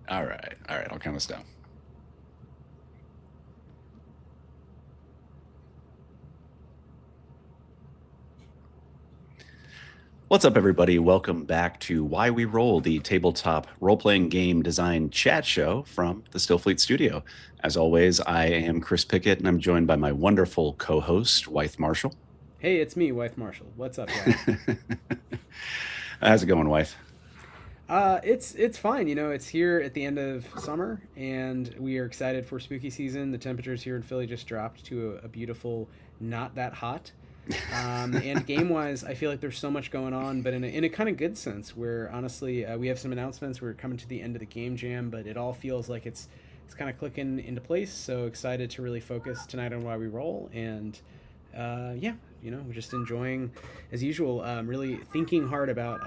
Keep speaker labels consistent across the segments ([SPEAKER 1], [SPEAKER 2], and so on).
[SPEAKER 1] All right. All right. I'll count us down. What's up, everybody? Welcome back to Why We Roll, the tabletop role-playing game design chat show from the Stillfleet studio. As always, I am Chris Pickett, and I'm joined by my wonderful co-host, Wythe Marschall.
[SPEAKER 2] Hey, it's me, Wythe Marschall. What's up, guys?
[SPEAKER 1] How's it going, Wythe?
[SPEAKER 2] It's fine. You know, it's here at the end of summer, and we are excited for spooky season. The temperatures here in Philly just dropped to a beautiful, not that hot. And game wise, I feel like there's so much going on, but in a kind of good sense. Where honestly, we have some announcements. We're coming to the end of the game jam, but it all feels like it's kind of clicking into place. So excited to really focus tonight on why we roll, and yeah, you know, we're just enjoying as usual. Really thinking hard about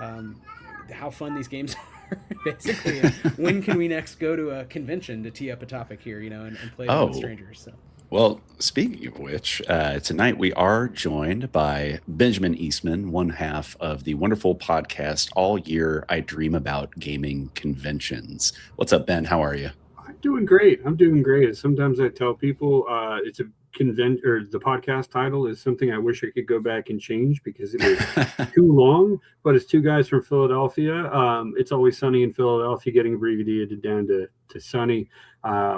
[SPEAKER 2] how fun these games are, basically. And when can we next go to a convention to tee up a topic here, you know, and play one with
[SPEAKER 1] Oh,
[SPEAKER 2] strangers? So
[SPEAKER 1] well, speaking of which, tonight we are joined by Benjamin Eastman, one half of the wonderful podcast All Year I Dream About Gaming Conventions. What's up, Ben? How are you?
[SPEAKER 3] I'm doing great. I'm doing great. Sometimes I tell people it's a convent or the podcast title is something I wish I could go back and change because it is too long. But it's two guys from Philadelphia. It's always sunny in Philadelphia, getting abbreviated down to sunny.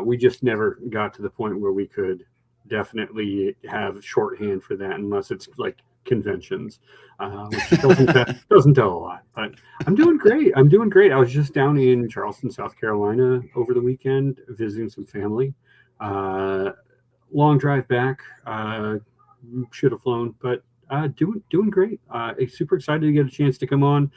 [SPEAKER 3] We just never got to the point where we could definitely have shorthand for that unless it's like conventions, which doesn't tell a lot. But I'm doing great. I'm doing great. I was just down in Charleston, South Carolina over the weekend visiting some family. Uh, Long drive back. Should have flown, but doing great. Super excited to get a chance to come on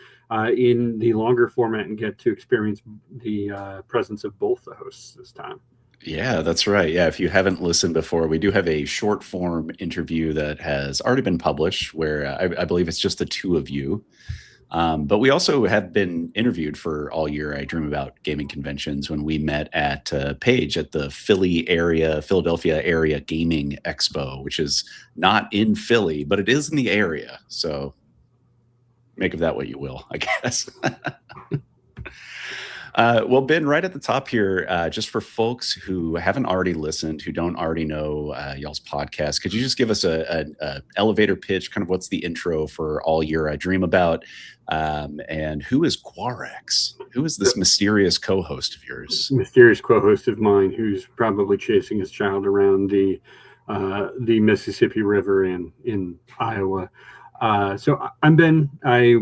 [SPEAKER 3] in the longer format and get to experience the presence of both the hosts this time.
[SPEAKER 1] Yeah, that's right. Yeah, if you haven't listened before, we do have a short form interview that has already been published where I believe it's just the two of you. But we also have been interviewed for All Year I Dream About Gaming Conventions when we met at Page at the Philadelphia area gaming expo, which is not in Philly, but it is in the area. So make of that what you will, I guess. Well, Ben, right at the top here, just for folks who haven't already listened, who don't already know y'all's podcast, could you just give us a elevator pitch? Kind of what's the intro for All Year I Dream About, and who is Quarex? Who is this mysterious co-host of yours?
[SPEAKER 3] Mysterious co-host of mine who's probably chasing his child around the Mississippi River in Iowa. So I'm Ben. I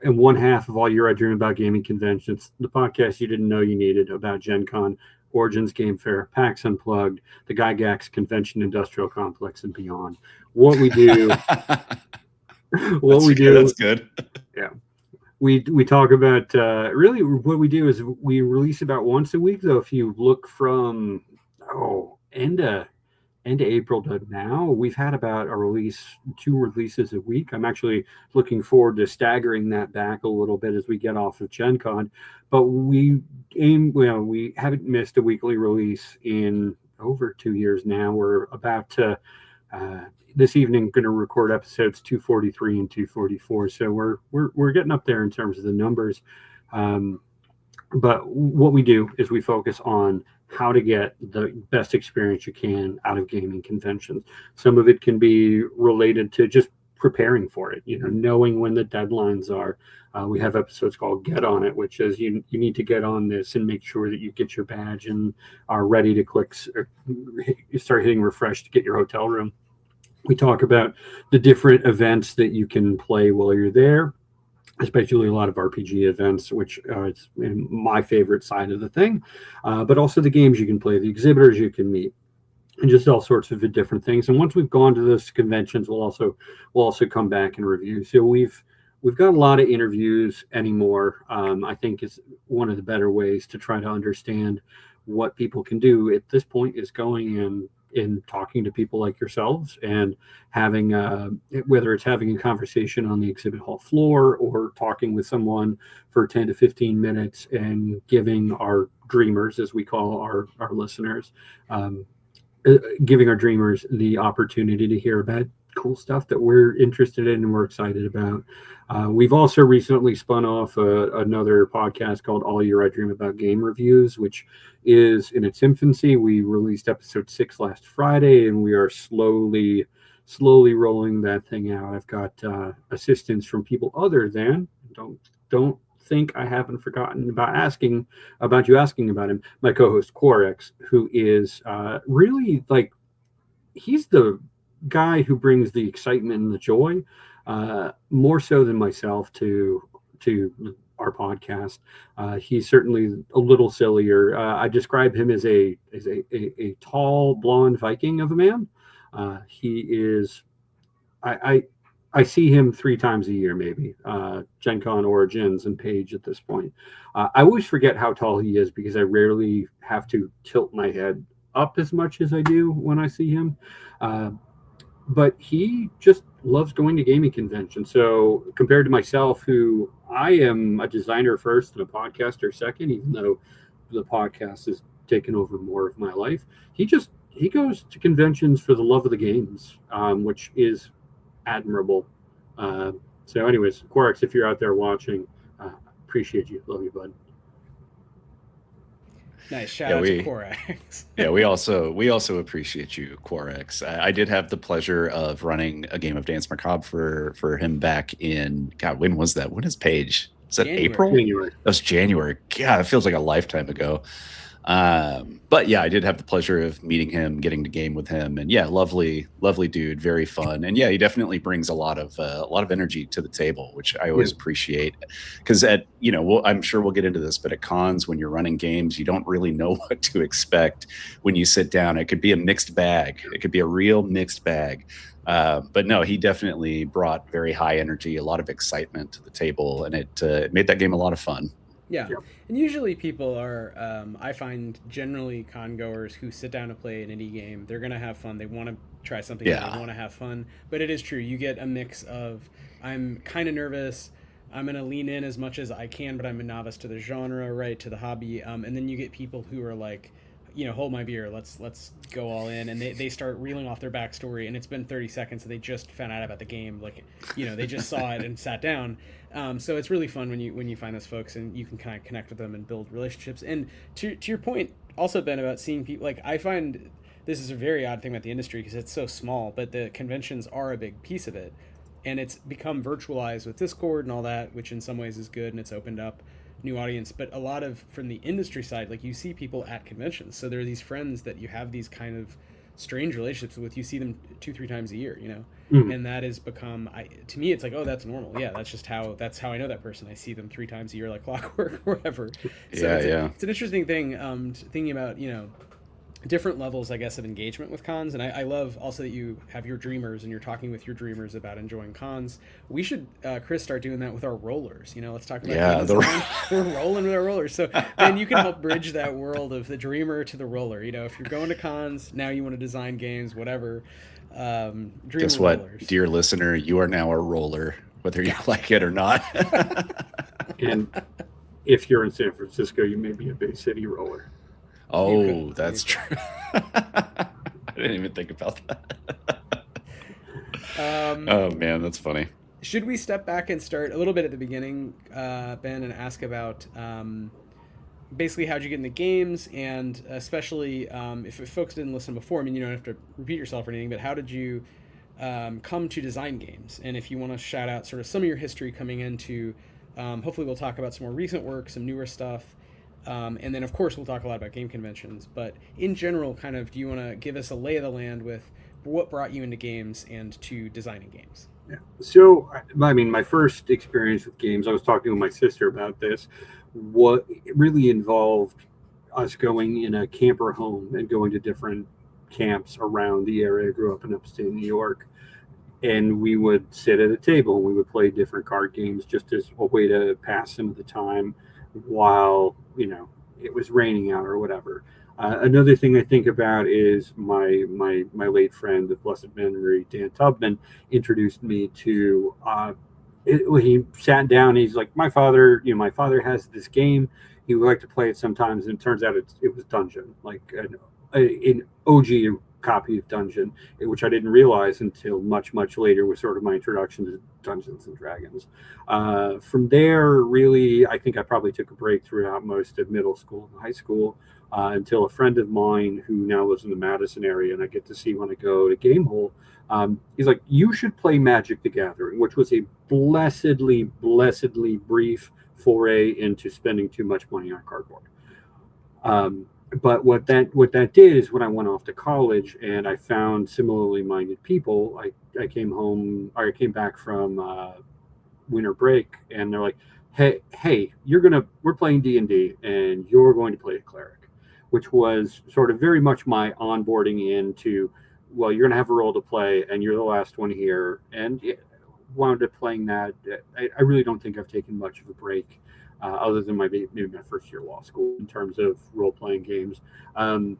[SPEAKER 3] am one half of All Year I Dream About Gaming Conventions, the podcast you didn't know you needed about Gen Con, Origins Game Fair, PAX Unplugged, the AYIDAGC Convention Industrial Complex, and beyond. What we do,
[SPEAKER 1] That's good.
[SPEAKER 3] yeah. We talk about really what we do is we release about once a week. Though if you look from end of April to now, we've had about two releases a week. I'm actually looking forward to staggering that back a little bit as we get off of Gen Con. But we haven't missed a weekly release in over 2 years now. We're about to this evening going to record episodes 243 and 244. So we're getting up there in terms of the numbers. But what we do is we focus on how to get the best experience you can out of gaming conventions. Some of it can be related to just preparing for it, you know, knowing when the deadlines are. We have episodes called Get On It, which is you need to get on this and make sure that you get your badge and are ready to start hitting refresh to get your hotel room. We talk about the different events that you can play while you're there, especially a lot of RPG events, which is my favorite side of the thing, but also the games you can play, the exhibitors you can meet, and just all sorts of different things. And once we've gone to those conventions, we'll also come back and review. So we've got a lot of interviews anymore. I think is one of the better ways to try to understand what people can do at this point is going in talking to people like yourselves and having whether it's having a conversation on the exhibit hall floor or talking with someone for 10 to 15 minutes and giving our dreamers, as we call our listeners, giving our dreamers the opportunity to hear about cool stuff that we're interested in and we're excited about. We've also recently spun off another podcast called All Year I Dream About Game Reviews, which is in its infancy. We released episode 6 last Friday, and we are slowly rolling that thing out. I've got assistance from people other than, don't think I haven't forgotten about asking about him, my co-host Quarex, who is really like, he's the guy who brings the excitement and the joy, more so than myself, to our podcast. He's certainly a little sillier. I describe him as a tall blonde Viking of a man. He is. I see him 3 times a year, maybe. Gen Con Origins and Page at this point. I always forget how tall he is because I rarely have to tilt my head up as much as I do when I see him. But he just loves going to gaming conventions. So compared to myself, who I am a designer first and a podcaster second, even though the podcast has taken over more of my life, he goes to conventions for the love of the games, which is admirable. So anyways, Quarex, if you're out there watching, appreciate you. Love you, bud.
[SPEAKER 2] Nice. Shout out to Quarex.
[SPEAKER 1] Yeah, we also appreciate you, Quarex. I did have the pleasure of running a game of Danse Macabre for him back in, God, when was that? When is Page? Is that
[SPEAKER 2] January.
[SPEAKER 1] April?
[SPEAKER 3] January.
[SPEAKER 1] That was January. God, it feels like a lifetime ago. But yeah, I did have the pleasure of meeting him, getting to game with him, and yeah, lovely dude, very fun, and yeah, he definitely brings a lot of energy to the table, which I always appreciate. Because I'm sure we'll get into this, but at cons, when you're running games, you don't really know what to expect when you sit down. It could be a mixed bag. It could be a real mixed bag. But no, he definitely brought very high energy, a lot of excitement to the table, and it made that game a lot of fun.
[SPEAKER 2] Yeah. And usually people are, I find generally con goers who sit down to play an indie game, they're going to have fun. They want to try something.
[SPEAKER 1] Yeah.
[SPEAKER 2] They want to have fun. But it is true. You get a mix of, I'm kind of nervous, I'm going to lean in as much as I can, but I'm a novice to the genre, right, to the hobby. And then you get people who are like, hold my beer, let's go all in, and they start reeling off their backstory, and it's been 30 seconds and they just found out about the game, like they just saw it and sat down. So it's really fun when you find those folks and you can kind of connect with them and build relationships. And to your point also, Ben, about seeing people, like, I find this is a very odd thing about the industry because it's so small, but the conventions are a big piece of it, and it's become virtualized with Discord and all that, which in some ways is good, and it's opened up new audience. But a lot of, from the industry side, like, you see people at conventions, so there are these friends that you have these kind of strange relationships with. You see them 2-3 times a year, and that has become, to me, it's like, oh, that's normal. Yeah, that's how I know that person. I see them 3 times a year like clockwork or whatever. So it's an interesting thing, thinking about different levels, I guess, of engagement with cons. And I love also that you have your dreamers and you're talking with your dreamers about enjoying cons. We should, Chris, start doing that with our rollers. Let's talk about we're rolling with our rollers. So then you can help bridge that world of the dreamer to the roller. If you're going to cons, now you want to design games, whatever.
[SPEAKER 1] Guess what, rollers. Dear listener, you are now a roller, whether you like it or not.
[SPEAKER 3] And if you're in San Francisco, you may be a big city roller.
[SPEAKER 1] Oh, that's true. I didn't even think about that. Oh man, that's funny.
[SPEAKER 2] Should we step back and start a little bit at the beginning, Ben, and ask about basically how'd you get into games, and especially if folks didn't listen before, you don't have to repeat yourself or anything, but how did you come to design games? And if you want to shout out sort of some of your history coming into, hopefully we'll talk about some more recent work, some newer stuff. And then, of course, we'll talk a lot about game conventions. But in general, kind of, do you want to give us a lay of the land with what brought you into games and to designing games?
[SPEAKER 3] Yeah. So, my first experience with games, I was talking with my sister about this, what it really involved us going in a camper home and going to different camps around the area. I grew up in upstate New York. And we would sit at a table and we would play different card games just as a way to pass some of the time while it was raining out or whatever. Another thing I think about is my late friend, the blessed memory, Dan Tubman, introduced me to he sat down, he's like, my father has this game, he would like to play it sometimes, and it turns out it was Dungeon, like an OG copy of Dungeon, which I didn't realize until much, much later was sort of my introduction to Dungeons and Dragons. From there, really, I think I probably took a break throughout most of middle school and high school until a friend of mine who now lives in the Madison area, and I get to see when I go to Gamehole, he's like, you should play Magic the Gathering, which was a blessedly brief foray into spending too much money on cardboard. But what that did is when I went off to college and I found similarly minded people, I came back from winter break, and they're like, hey, we're playing D&D and you're going to play a cleric, which was sort of very much my onboarding into, well, you're going to have a role to play and you're the last one here. And wound up playing that. I really don't think I've taken much of a break other than maybe my first year of law school in terms of role-playing games. A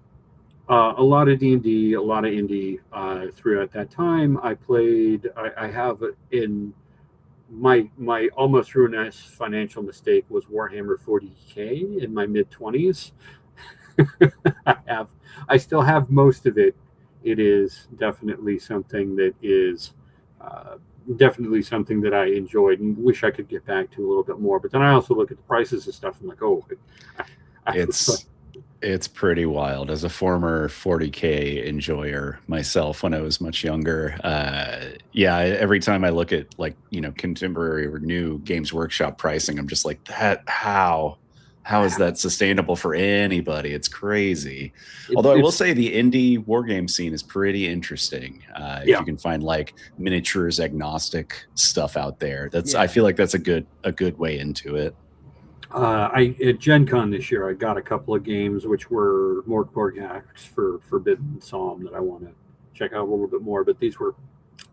[SPEAKER 3] lot of D&D, a lot of indie throughout that time. I have in my almost ruinous financial mistake was Warhammer 40K in my mid-20s. I still have most of it. It is definitely something that is definitely something that I enjoyed and wish I could get back to a little bit more. But then I also look at the prices and stuff. I'm like, oh,
[SPEAKER 1] it's pretty wild. As a former 40K enjoyer myself when I was much younger, every time I look at contemporary or new Games Workshop pricing, I'm just like, how is that sustainable for anybody? It's crazy. Although I will say the indie wargame scene is pretty interesting. If you can find miniatures agnostic stuff out there, I feel like that's a good way into it.
[SPEAKER 3] At Gen Con this year, I got a couple of games which were more Quarex for Forbidden Psalm that I want to check out a little bit more. But these were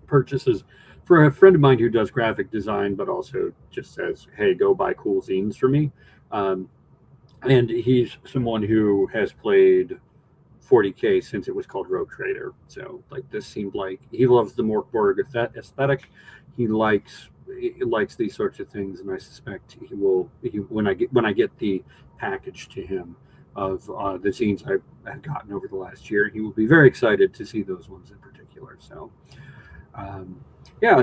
[SPEAKER 3] purchases for a friend of mine who does graphic design, but also just says, hey, go buy cool zines for me. And he's someone who has played 40K since it was called Rogue Trader. So this seemed like he loves the Morkborg aesthetic. He likes these sorts of things, and I suspect he will. When I get the package to him of the zines I've gotten over the last year, he will be very excited to see those ones in particular. So,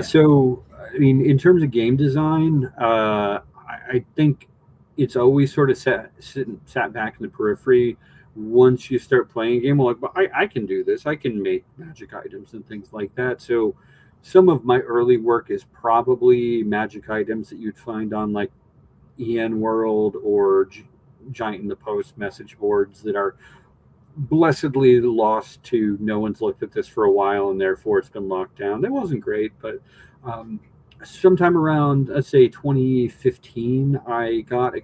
[SPEAKER 3] So I mean, in terms of game design, I think it's always sort of sat back in the periphery. Once you start playing a game, I'm like, well, I can do this. I can make magic items and things like that. So some of my early work is probably magic items that you'd find on EN World or Giant in the Post message boards that are blessedly lost to no one's looked at this for a while and therefore it's been locked down. That wasn't great, but sometime around, let's say 2015, I got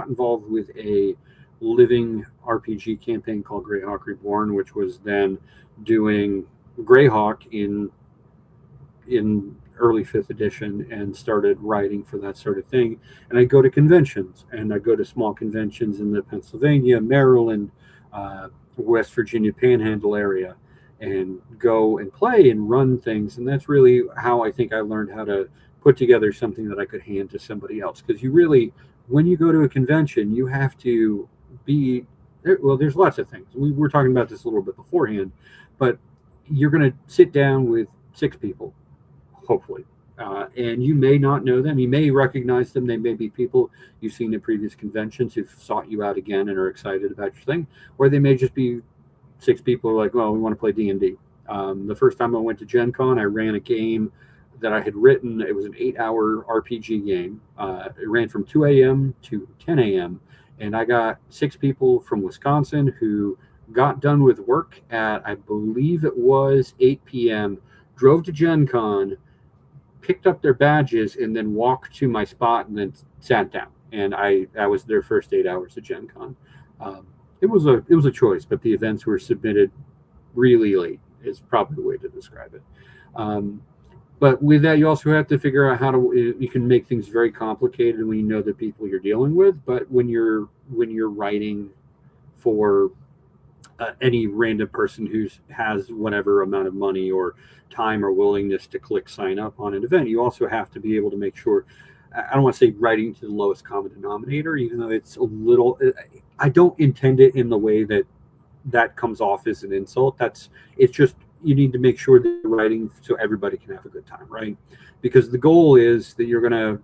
[SPEAKER 3] involved with a living RPG campaign called Greyhawk Reborn, which was then doing Greyhawk in early 5th edition, and started writing for that sort of thing. And I go to conventions, and I go to small conventions in the Pennsylvania, Maryland, West Virginia Panhandle area, and go and play and run things. And that's really how I think I learned how to put together something that I could hand to somebody else. Because you really, when you go to a convention, you have to be, well, there's lots of things. We were talking about this a little bit beforehand, but you're going to sit down with 6 people, hopefully. And you may not know them. You may recognize them. They may be people you've seen at previous conventions who've sought you out again and are excited about your thing. Or they may just be 6 people who are like, well, we want to play D&D. The first time I went to Gen Con, I ran a game that I had written. It was an 8-hour RPG game. It ran from 2 a.m. to 10 a.m. And I got 6 people from Wisconsin who got done with work at, I believe it was 8 p.m., drove to Gen Con, picked up their badges, and then walked to my spot and then sat down. And that was their first 8 hours at Gen Con. It was a choice, but the events were submitted really late is probably the way to describe it. But with that, you also have to figure out you can make things very complicated when you know the people you're dealing with. But when you're writing for any random person who has whatever amount of money or time or willingness to click sign up on an event, you also have to be able to make sure, I don't want to say writing to the lowest common denominator, even though it's a little, I don't intend it in the way that that comes off as an insult. It's just, you need to make sure that you're writing so everybody can have a good time, right? Because the goal is that you're going to,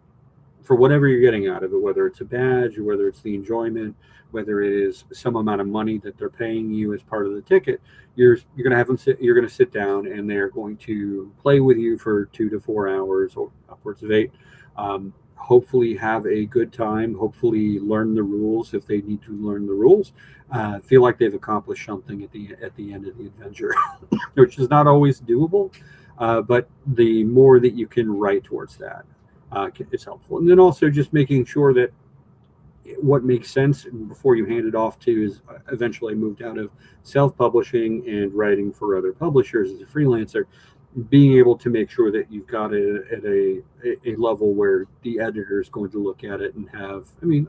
[SPEAKER 3] for whatever you're getting out of it, whether it's a badge or whether it's the enjoyment, whether it is some amount of money that they're paying you as part of the ticket, you're going to have them you're going to sit down and they're going to play with you for 2 to 4 hours or upwards of 8. Hopefully have a good time, hopefully learn the rules if they need to learn the rules, feel like they've accomplished something at the end of the adventure, which is not always doable, but the more that you can write towards that, it's helpful. And then also just making sure that what makes sense before you hand it off to is, eventually moved out of self-publishing and writing for other publishers as a freelancer, being able to make sure that you've got it at a level where the editor is going to look at it and have, I mean,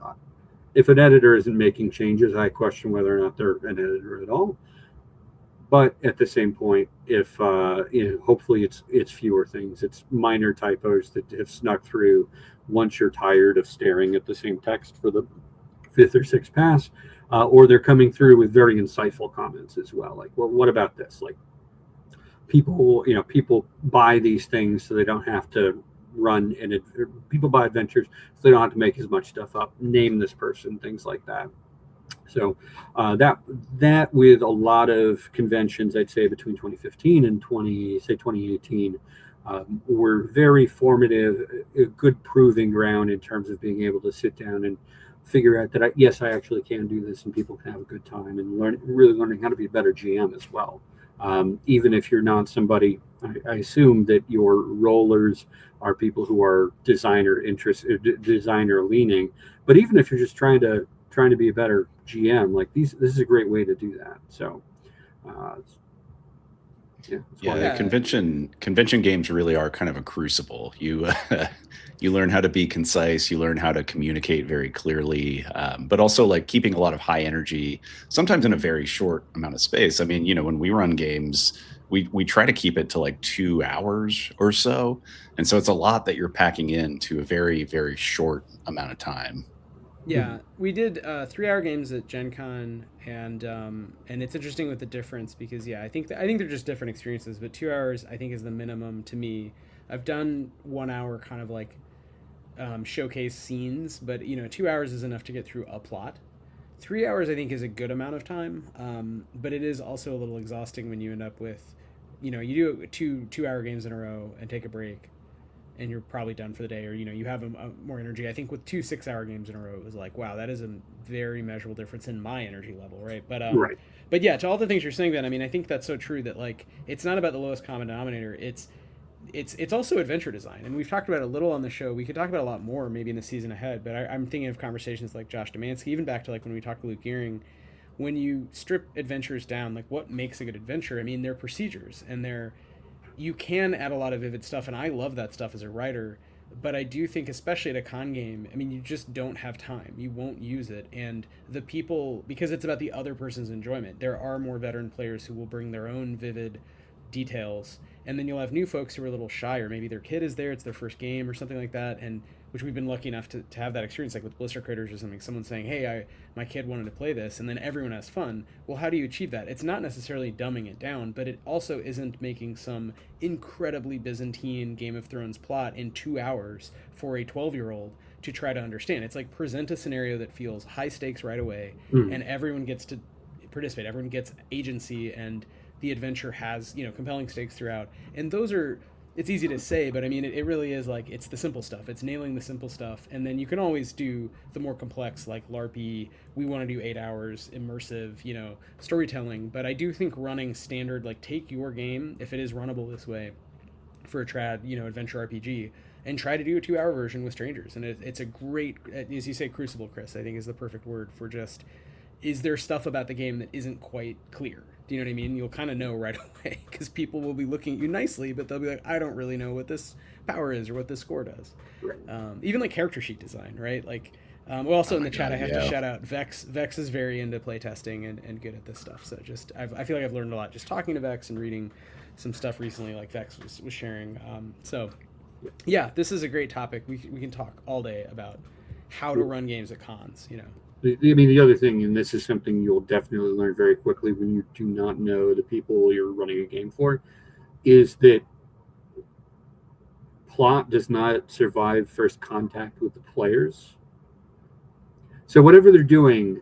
[SPEAKER 3] if an editor isn't making changes, I question whether or not they're an editor at all. But at the same point, if hopefully it's fewer things, it's minor typos that have snuck through once you're tired of staring at the same text for the 5th or 6th pass, or they're coming through with very insightful comments as well. Like, well, what about this? Like, people buy these things so they don't have to run, and people buy adventures so they don't have to make as much stuff up. Name this person, things like that. So that with a lot of conventions, I'd say between 2015 and 2018, were very formative, a good proving ground in terms of being able to sit down and figure out that I actually can do this and people can have a good time, and really learning how to be a better GM as well. Even if you're not somebody, I assume that your rollers are people who are designer leaning, but even if you're just trying to be a better GM, like this is a great way to do that. So
[SPEAKER 1] convention games really are kind of a crucible. You you learn how to be concise, you learn how to communicate very clearly, but also like keeping a lot of high energy, sometimes in a very short amount of space. I mean, when we run games, we try to keep it to like 2 hours or so. And so it's a lot that you're packing into a very, very short amount of time.
[SPEAKER 2] Yeah, we did 3-hour games at Gen Con, and it's interesting with the difference because I think they're just different experiences. But 2 hours I think is the minimum to me. I've done 1 hour kind of like showcase scenes, but 2 hours is enough to get through a plot. 3 hours I think is a good amount of time, but it is also a little exhausting when you end up with, you do 2-hour games in a row and take a break, and you're probably done for the day, or you have a more energy. I think with 2 6-hour games in a row, it was like, wow, that is a very measurable difference in my energy level, right? But
[SPEAKER 3] right.
[SPEAKER 2] But yeah, to all the things you're saying, Ben, I mean, I think that's so true that like it's not about the lowest common denominator. It's also adventure design, and we've talked about it a little on the show. We could talk about a lot more maybe in the season ahead, but I'm thinking of conversations like Josh Demansky, even back to like when we talked to Luke Gearing. When you strip adventures down, like what makes a good adventure? I mean, they're procedures, and you can add a lot of vivid stuff, and I love that stuff as a writer, but I do think, especially at a con game, I mean, you just don't have time. You won't use it, and the people, because it's about the other person's enjoyment, there are more veteran players who will bring their own vivid details, and then you'll have new folks who are a little shy, or maybe their kid is there, it's their first game or something like that, and which we've been lucky enough to have that experience, like with Blister Critters or something, someone saying, hey, my kid wanted to play this, and then everyone has fun. Well, how do you achieve that? It's not necessarily dumbing it down, but it also isn't making some incredibly Byzantine Game of Thrones plot in 2 hours for a 12-year-old to try to understand. It's like present a scenario that feels high stakes right away, and everyone gets to participate, everyone gets agency, and the adventure has compelling stakes throughout. And those are, it's easy to say, but I mean it really is like, it's the simple stuff, it's nailing the simple stuff, and then you can always do the more complex, like LARPy, we want to do 8 hours immersive storytelling. But I do think running standard, like take your game, if it is runnable this way for a trad adventure RPG, and try to do a 2-hour version with strangers. And it's a great, as you say, crucible, Chris, I think is the perfect word for just, is there stuff about the game that isn't quite clear? Do you know what I mean? You'll kind of know right away, because people will be looking at you nicely, but they'll be like, I don't really know what this power is or what this score does. Right. Even like character sheet design, right? Like, well, also in the chat, I have to shout out Vex. Vex is very into playtesting and good at this stuff. So just, I feel like I've learned a lot just talking to Vex and reading some stuff recently, like Vex was sharing. So yeah, this is a great topic. We can talk all day about how to run games at cons,
[SPEAKER 3] The other thing, and this is something you'll definitely learn very quickly when you do not know the people you're running a game for, is that plot does not survive first contact with the players. So whatever they're doing,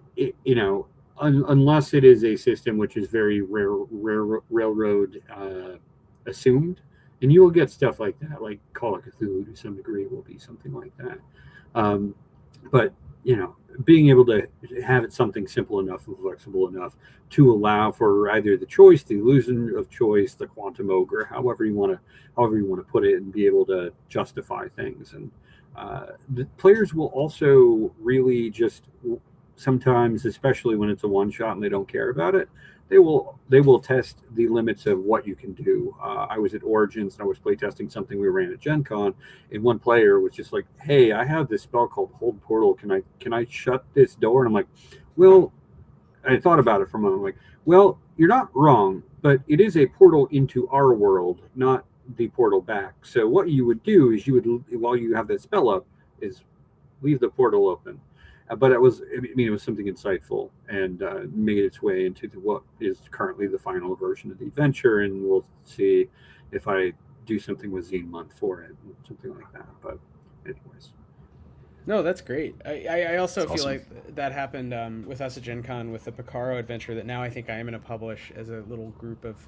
[SPEAKER 3] unless it is a system which is very railroad assumed, and you will get stuff like that, like Call of Cthulhu to some degree will be something like that. But being able to have it something simple enough and flexible enough to allow for either the choice, the illusion of choice, the quantum ogre, however you want to put it, and be able to justify things. And the players will also really just sometimes, especially when it's a one shot and they don't care about it, they will test the limits of what you can do. I was at Origins and I was playtesting something we ran at Gen Con, and one player was just like, "Hey, I have this spell called Hold Portal. Can I shut this door?" And I'm like, "Well," I thought about it for a moment. I'm like, "Well, you're not wrong, but it is a portal into our world, not the portal back. So what you would do is while you have that spell up, is leave the portal open." But it was something insightful, and made its way into what is currently the final version of the adventure, and we'll see if I do something with Zine Month for it, something like that. But anyways.
[SPEAKER 2] No, that's great. I also
[SPEAKER 1] That's
[SPEAKER 2] feel
[SPEAKER 1] awesome.
[SPEAKER 2] like that happened with us at Gen Con with the PICARO adventure that now I think I am going to publish as a little group of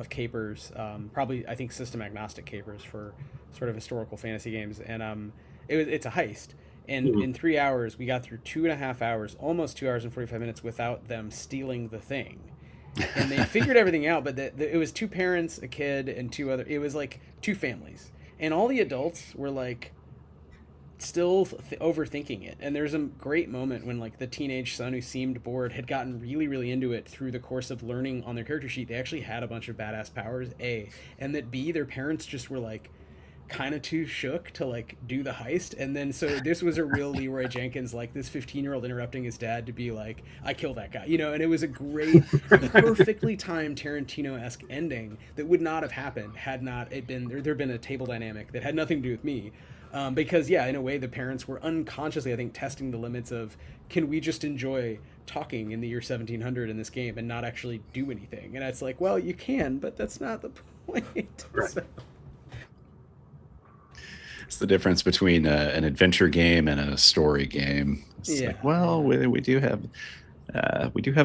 [SPEAKER 2] capers, probably I think system agnostic capers for sort of historical fantasy games. And it's a heist. And
[SPEAKER 3] Mhm.
[SPEAKER 2] in 3 hours, we got through 2.5 hours, almost 2 hours and 45 minutes without them stealing the thing. And they figured everything out, but it was two parents, a kid, and it was like two families. And all the adults were like, still overthinking it. And there's a great moment when like the teenage son who seemed bored had gotten really really into it through the course of learning on their character sheet. They actually had a bunch of badass powers, and that their parents just were like kind of too shook to like do the heist. And then so this was a real Leroy Jenkins, like this 15-year-old interrupting his dad to be like, "I kill that guy," and it was a great perfectly timed Tarantino-esque ending that would not have happened had not it been there'd been a table dynamic that had nothing to do with me. Because yeah, in a way, the parents were unconsciously, I think, testing the limits of, can we just enjoy talking in the year 1700 in this game and not actually do anything? And it's like, well, you can, but that's not the point.
[SPEAKER 3] Right.
[SPEAKER 2] So,
[SPEAKER 1] It's the difference between an adventure game and a story game. It's
[SPEAKER 2] yeah,
[SPEAKER 1] like, well, we do have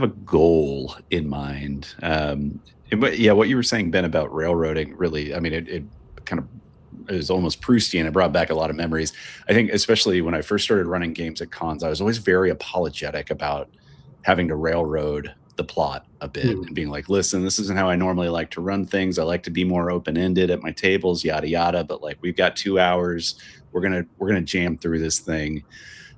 [SPEAKER 1] a goal in mind. But yeah, what you were saying, Ben, about railroading, really, I mean, it kind of is almost Proustian. It brought back a lot of memories. I think, especially when I first started running games at cons, I was always very apologetic about having to railroad the plot a bit
[SPEAKER 3] Mhm.
[SPEAKER 1] and being like, listen, this isn't how I normally like to run things. I like to be more open-ended at my tables, yada yada. But like, we've got 2 hours. We're gonna jam through this thing.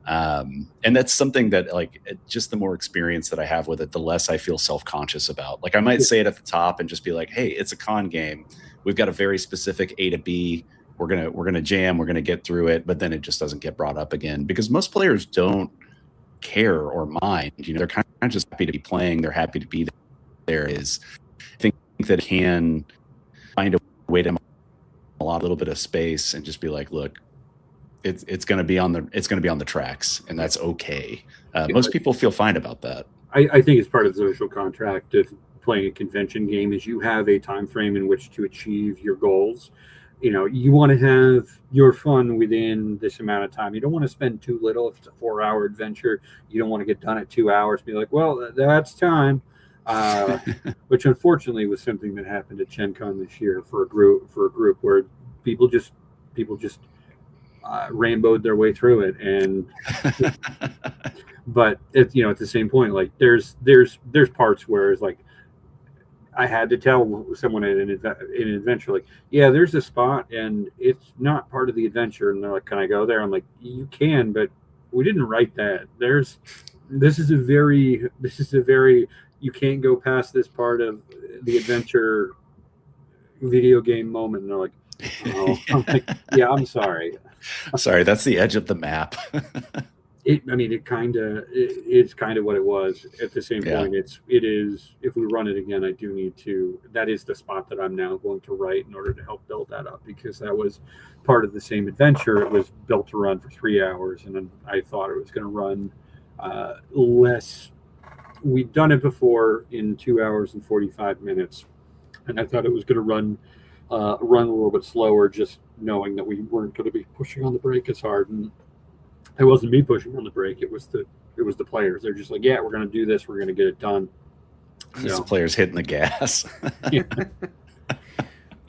[SPEAKER 1] And that's something that like just the more experience that I have with it, the less I feel self-conscious about. Like I might say it at the top and just be like, hey, it's a con game. We've got a very specific A to B. We're gonna jam, we're gonna get through it, but then it just doesn't get brought up again because most players don't care or mind. They're kind of just happy to be playing, they're happy to be there. Is I think that can find a way to a little bit of space and just be like, look, it's going to be on the tracks, and that's okay. Most people feel fine about that.
[SPEAKER 3] I think it's part of the social contract of playing a convention game is you have a time frame in which to achieve your goals. You want to have your fun within this amount of time. You don't want to spend too little. If it's a 4-hour adventure, you don't want to get done at 2 hours. Be like, well, that's time. Which unfortunately was something that happened at Gen Con this year for a group where people just rainbowed their way through it. And but it's at the same point, like there's parts where it's like I had to tell someone in an adventure, like, yeah, there's a spot and it's not part of the adventure, and they're like, can I go there? I'm like, you can, but we didn't write that. This is a very you can't go past this part of the adventure video game moment. And they're like, oh. I'm like, yeah, I'm sorry.
[SPEAKER 1] Sorry, that's the edge of the map.
[SPEAKER 3] It's kind of what it was. At the same point, it is. If we run it again, I do need to. That is the spot that I'm now going to write in order to help build that up, because that was part of the same adventure. It was built to run for 3 hours, and then I thought it was going to run less. We'd done it before in 2 hours and 45 minutes, and I thought it was going to run a little bit slower, just knowing that we weren't going to be pushing on the brake as hard. And it wasn't me pushing on the brake; it was the players. They're just like, yeah, we're going to do this. We're going to get it done.
[SPEAKER 1] These players hitting the gas.
[SPEAKER 3] Yeah.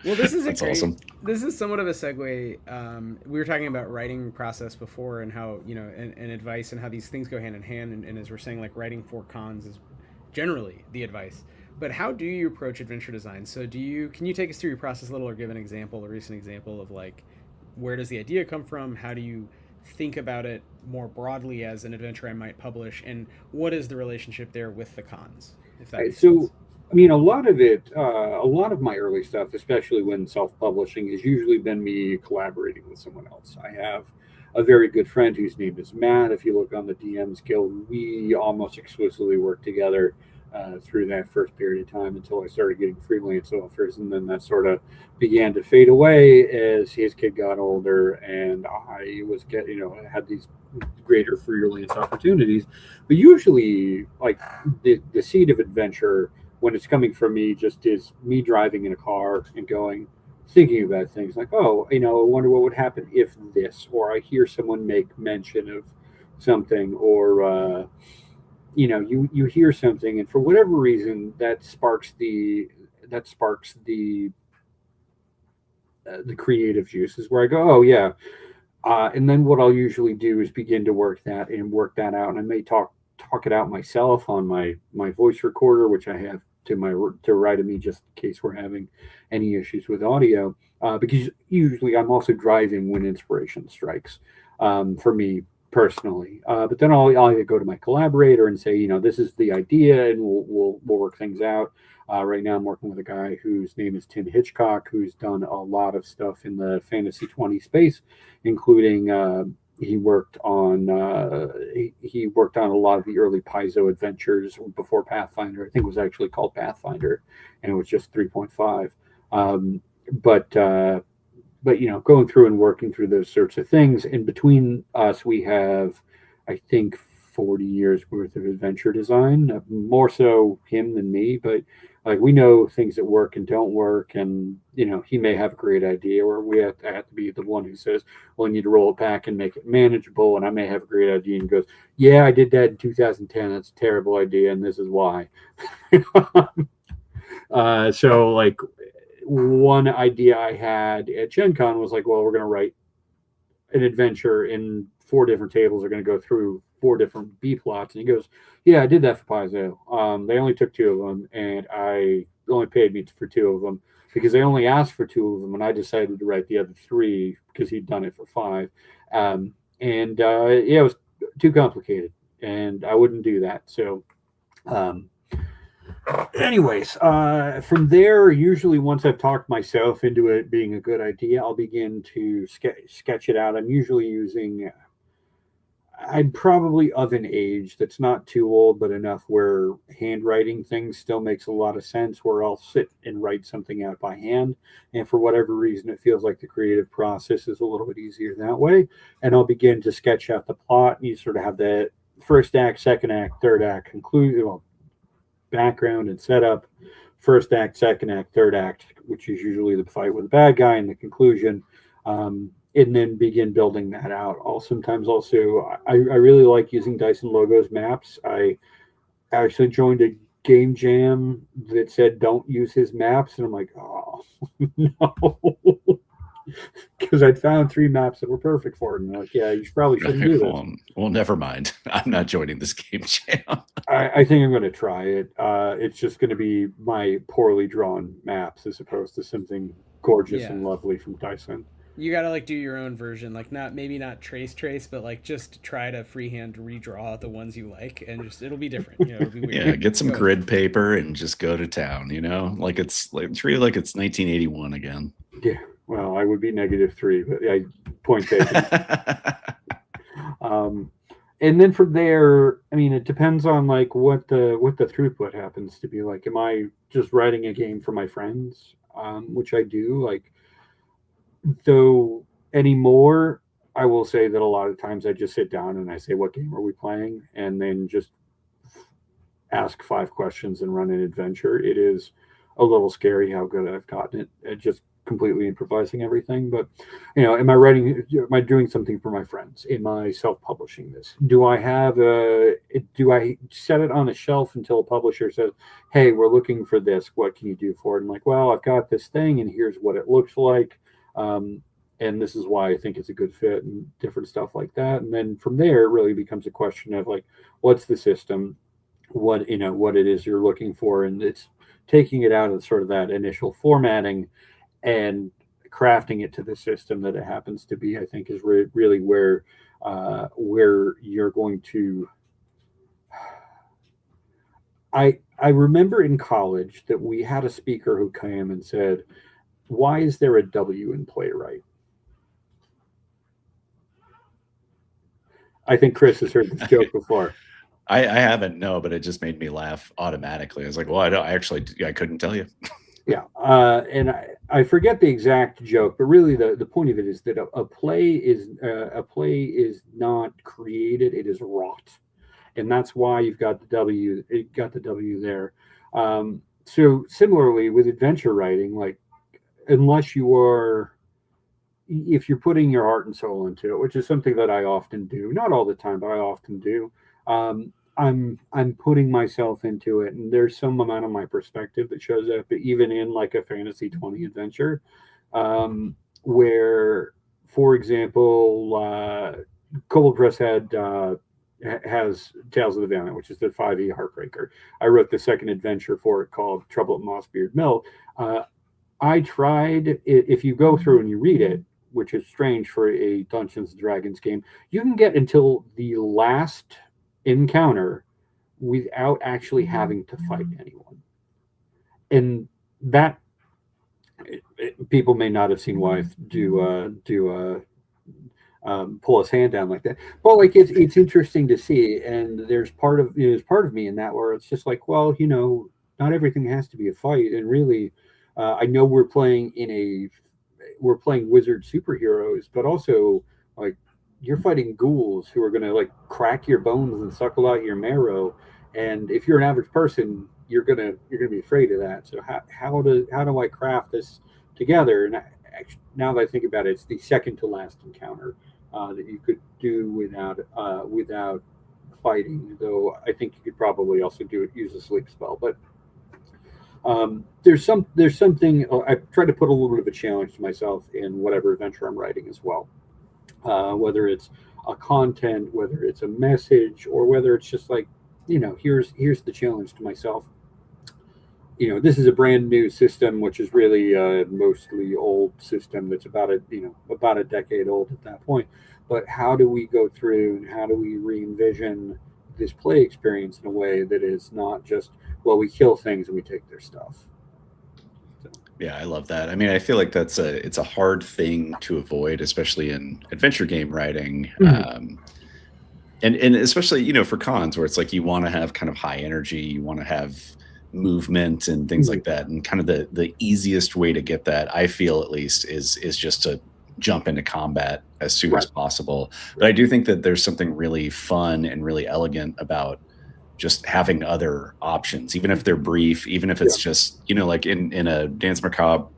[SPEAKER 2] Well, this is
[SPEAKER 1] That's awesome.
[SPEAKER 2] This is somewhat of a segue. We were talking about writing process before, and how and advice, and how these things go hand in hand. And as we're saying, like, writing for cons is generally the advice. But how do you approach adventure design? So can you take us through your process a little, or give an example, a recent example of, like, where does the idea come from? How do you think about it more broadly as an adventure I might publish, and what is the relationship there with the cons? If that makes sense.
[SPEAKER 3] I mean, a lot of my early stuff, especially when self-publishing, has usually been me collaborating with someone else. I have a very good friend whose name is Matt. If you look on the DMs Guild, we almost exclusively work together through that first period of time until I started getting freelance offers, and then that sort of began to fade away as his kid got older, and I was had these greater freelance opportunities. But usually, like, the seed of adventure, when it's coming from me, just is me driving in a car and thinking about things like, oh, I wonder what would happen if this, or I hear someone make mention of something, or you hear something, and for whatever reason that sparks the creative juices, where I go, oh yeah. And then what I'll usually do is begin to work that out, and I may talk it out myself on my voice recorder, which I have to right of me, just in case we're having any issues with audio, because usually I'm also driving when inspiration strikes, for me personally. But then I'll either go to my collaborator and say, this is the idea, and we'll work things out. Right now I'm working with a guy whose name is Tim Hitchcock, who's done a lot of stuff in the Fantasy 20 space, including he worked on a lot of the early Paizo adventures before Pathfinder. I think it was actually called Pathfinder, and it was just 3.5. But going through and working through those sorts of things. In between us, we have, I think, 40 years worth of adventure design, more so him than me, but like, we know things that work and don't work, and he may have a great idea, or we have to be the one who says, well, I need to roll it back and make it manageable, and I may have a great idea and goes, yeah, I did that in 2010, that's a terrible idea, and this is why. So, like, one idea I had at Gen Con was like, well, we're going to write an adventure in 4 different tables. They're going to go through 4 different B plots. And he goes, yeah, I did that for Paizo. They only took 2 of them, and I only paid me for 2 of them because they only asked for 2 of them, and I decided to write the other 3 because he'd done it for 5. It was too complicated, and I wouldn't do that. So anyways, from there, usually once I've talked myself into it being a good idea, I'll begin to sketch it out. I'm usually I'm probably of an age that's not too old, but enough where handwriting things still makes a lot of sense, where I'll sit and write something out by hand. And for whatever reason, it feels like the creative process is a little bit easier that way. And I'll begin to sketch out the plot. And you sort of have the first act, second act, third act, conclusion, background and setup, first act, second act, third act, which is usually the fight with the bad guy, and the conclusion, and then begin building that out. Sometimes also, I really like using Dyson Logos maps. I actually joined a game jam that said don't use his maps, and I'm like, oh no, because I'd found 3 maps that were perfect for it, and I'm like, yeah, you probably shouldn't do this.
[SPEAKER 1] Well, never mind. I'm not joining this game jam.
[SPEAKER 3] I think I'm going to try it. It's just going to be my poorly drawn maps as opposed to something gorgeous and lovely from Dyson.
[SPEAKER 2] You gotta, like, do your own version, like, maybe not trace, but like just try to freehand redraw the ones you like, and just it'll be different. It'll be weird.
[SPEAKER 1] Yeah, get some grid paper and just go to town. Like it's really like it's 1981 again.
[SPEAKER 3] Yeah, well, I would be -3, but I point taken. And then from there, I mean, it depends on like what the throughput happens to be like. Am I just writing a game for my friends, which I do, like, though anymore I will say that a lot of times I just sit down and I say, what game are we playing? And then just ask 5 questions and run an adventure. It is a little scary how good I've gotten it at just completely improvising everything. But am I writing? Am I doing something for my friends? Am I self-publishing this? Do I have a? Do I set it on a shelf until a publisher says, "Hey, we're looking for this. What can you do for it?" I'm like, "Well, I've got this thing, and here's what it looks like." And this is why I think it's a good fit and different stuff like that. And then from there, it really becomes a question of like, what's the system? What it is you're looking for, and it's taking it out of sort of that initial formatting and crafting it to the system that it happens to be. I think is really where you're going to. I remember in college that we had a speaker who came and said, "Why is there a W in playwright?" I think Chris has heard this joke before.
[SPEAKER 1] I haven't, no, but it just made me laugh automatically. I was like, well, I couldn't tell you.
[SPEAKER 3] Yeah. And I forget the exact joke, but really the point of it is that a play is not created, it is wrought. And that's why you've got the W, there. So similarly with adventure writing, like, unless you are, if you're putting your heart and soul into it, which is something that I often do, not all the time, but I often do, I'm putting myself into it, and there's some amount of my perspective that shows up, even in like a fantasy 20 adventure, where, for example, Kobold Press has Tales of the Valiant, which is the 5e Heartbreaker. I wrote the second adventure for it called Trouble at Mossbeard Mill. I tried, if you go through and you read it, which is strange for a Dungeons and Dragons game, you can get until the last encounter without actually having to fight anyone. And that, people may not have seen Wythe pull his hand down like that, but like it's interesting to see. And there's part of me in that where it's just like, well, not everything has to be a fight. And really, I know we're playing wizard superheroes, but also like you're fighting ghouls who are going to like crack your bones and suckle out your marrow. And if you're an average person, you're gonna be afraid of that. So how do I craft this together? And now that I think about it, it's the second to last encounter that you could do without fighting. Though I think you could probably also use a sleep spell, but there's something I try to put a little bit of a challenge to myself in whatever adventure I'm writing as well, whether it's a content, whether it's a message, or whether it's just like, here's the challenge to myself. This is a brand new system, which is really a mostly old system that's about a decade old at that point. But how do we go through and how do we re-envision this play experience in a way that is not just, well, we kill things and we take their stuff. So.
[SPEAKER 1] Yeah, I love that. I mean, I feel like it's a hard thing to avoid, especially in adventure game writing. Mm-hmm. And especially, for cons where it's like you want to have kind of high energy, you want to have movement and things like that. And kind of the easiest way to get that, I feel at least, is just to jump into combat as soon as possible. But I do think that there's something really fun and really elegant about just having other options, even if they're brief, even if it's just, like in a Danse Macabre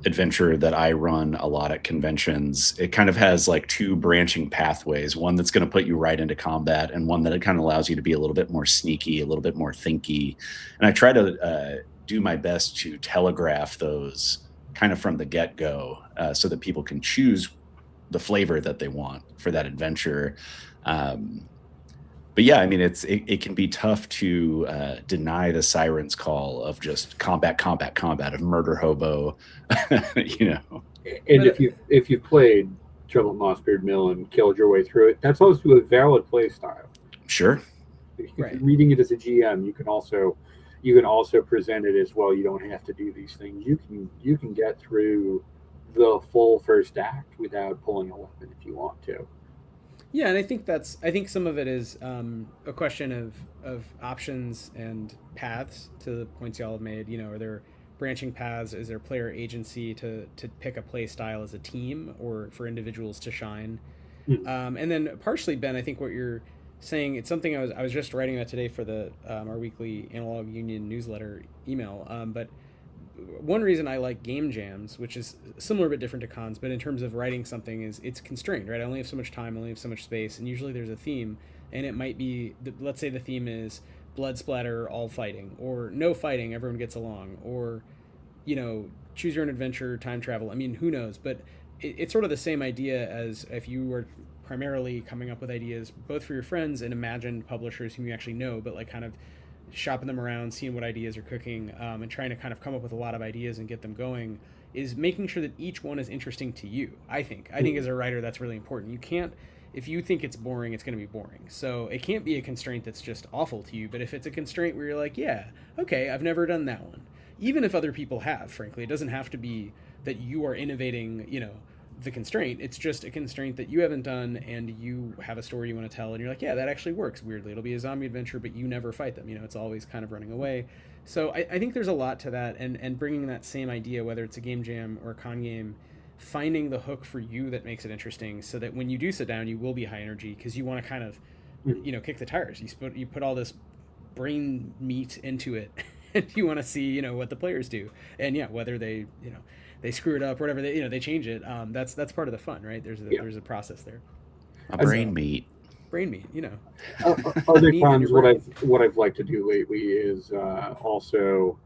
[SPEAKER 1] adventure that I run a lot at conventions, it kind of has like 2 branching pathways, one that's going to put you right into combat and one that it kind of allows you to be a little bit more sneaky, a little bit more thinky. And I try to do my best to telegraph those kind of from the get-go, so that people can choose the flavor that they want for that adventure. But yeah, I mean, it can be tough to deny the siren's call of just combat of murder hobo, And
[SPEAKER 3] if you've played Trouble at Mossbeard Mill and killed your way through it, that's also a valid play style.
[SPEAKER 1] Sure.
[SPEAKER 3] Right. Reading it as a GM, you can also present it as, well, you don't have to do these things. You can get through the full first act without pulling a weapon if you want to.
[SPEAKER 2] Yeah, and I think some of it is a question of options and paths, to the points y'all have made. Are there branching paths? Is there player agency to pick a play style as a team or for individuals to shine? And then partially, Ben, I think what you're saying, it's something I was just writing about today for the our weekly Analog Union newsletter email. But one reason I like game jams, which is similar but different to cons, but in terms of writing something, is it's constrained, right? I only have so much time, I only have so much space, and usually there's a theme, and it might be, let's say the theme is blood splatter, all fighting, or no fighting, everyone gets along, or choose your own adventure, time travel. I mean, who knows? But it's sort of the same idea as if you were primarily coming up with ideas both for your friends and imagined publishers whom you actually know, but like kind of shopping them around, seeing what ideas are cooking, and trying to kind of come up with a lot of ideas and get them going, is making sure that each one is interesting to you. I think as a writer, that's really important. You can't, if you think it's boring, it's going to be boring. So it can't be a constraint that's just awful to you. But if it's a constraint where you're like, yeah, okay, I've never done that one, even if other people have, frankly, it doesn't have to be that you are innovating, the constraint. It's just a constraint that you haven't done, and you have a story you want to tell, and you're like, yeah, that actually works. Weirdly, it'll be a zombie adventure, but you never fight them. It's always kind of running away. So I think there's a lot to that, and bringing that same idea, whether it's a game jam or a con game, finding the hook for you that makes it interesting, so that when you do sit down, you will be high energy because you want to kind of, kick the tires. You put all this brain meat into it, and you want to see, what the players do, and whether they, they screw it up, or whatever, they change it. That's part of the fun, right? There's a process there.
[SPEAKER 1] Brain meat.
[SPEAKER 2] Brain meat,
[SPEAKER 3] Other times, what I've liked to do lately is also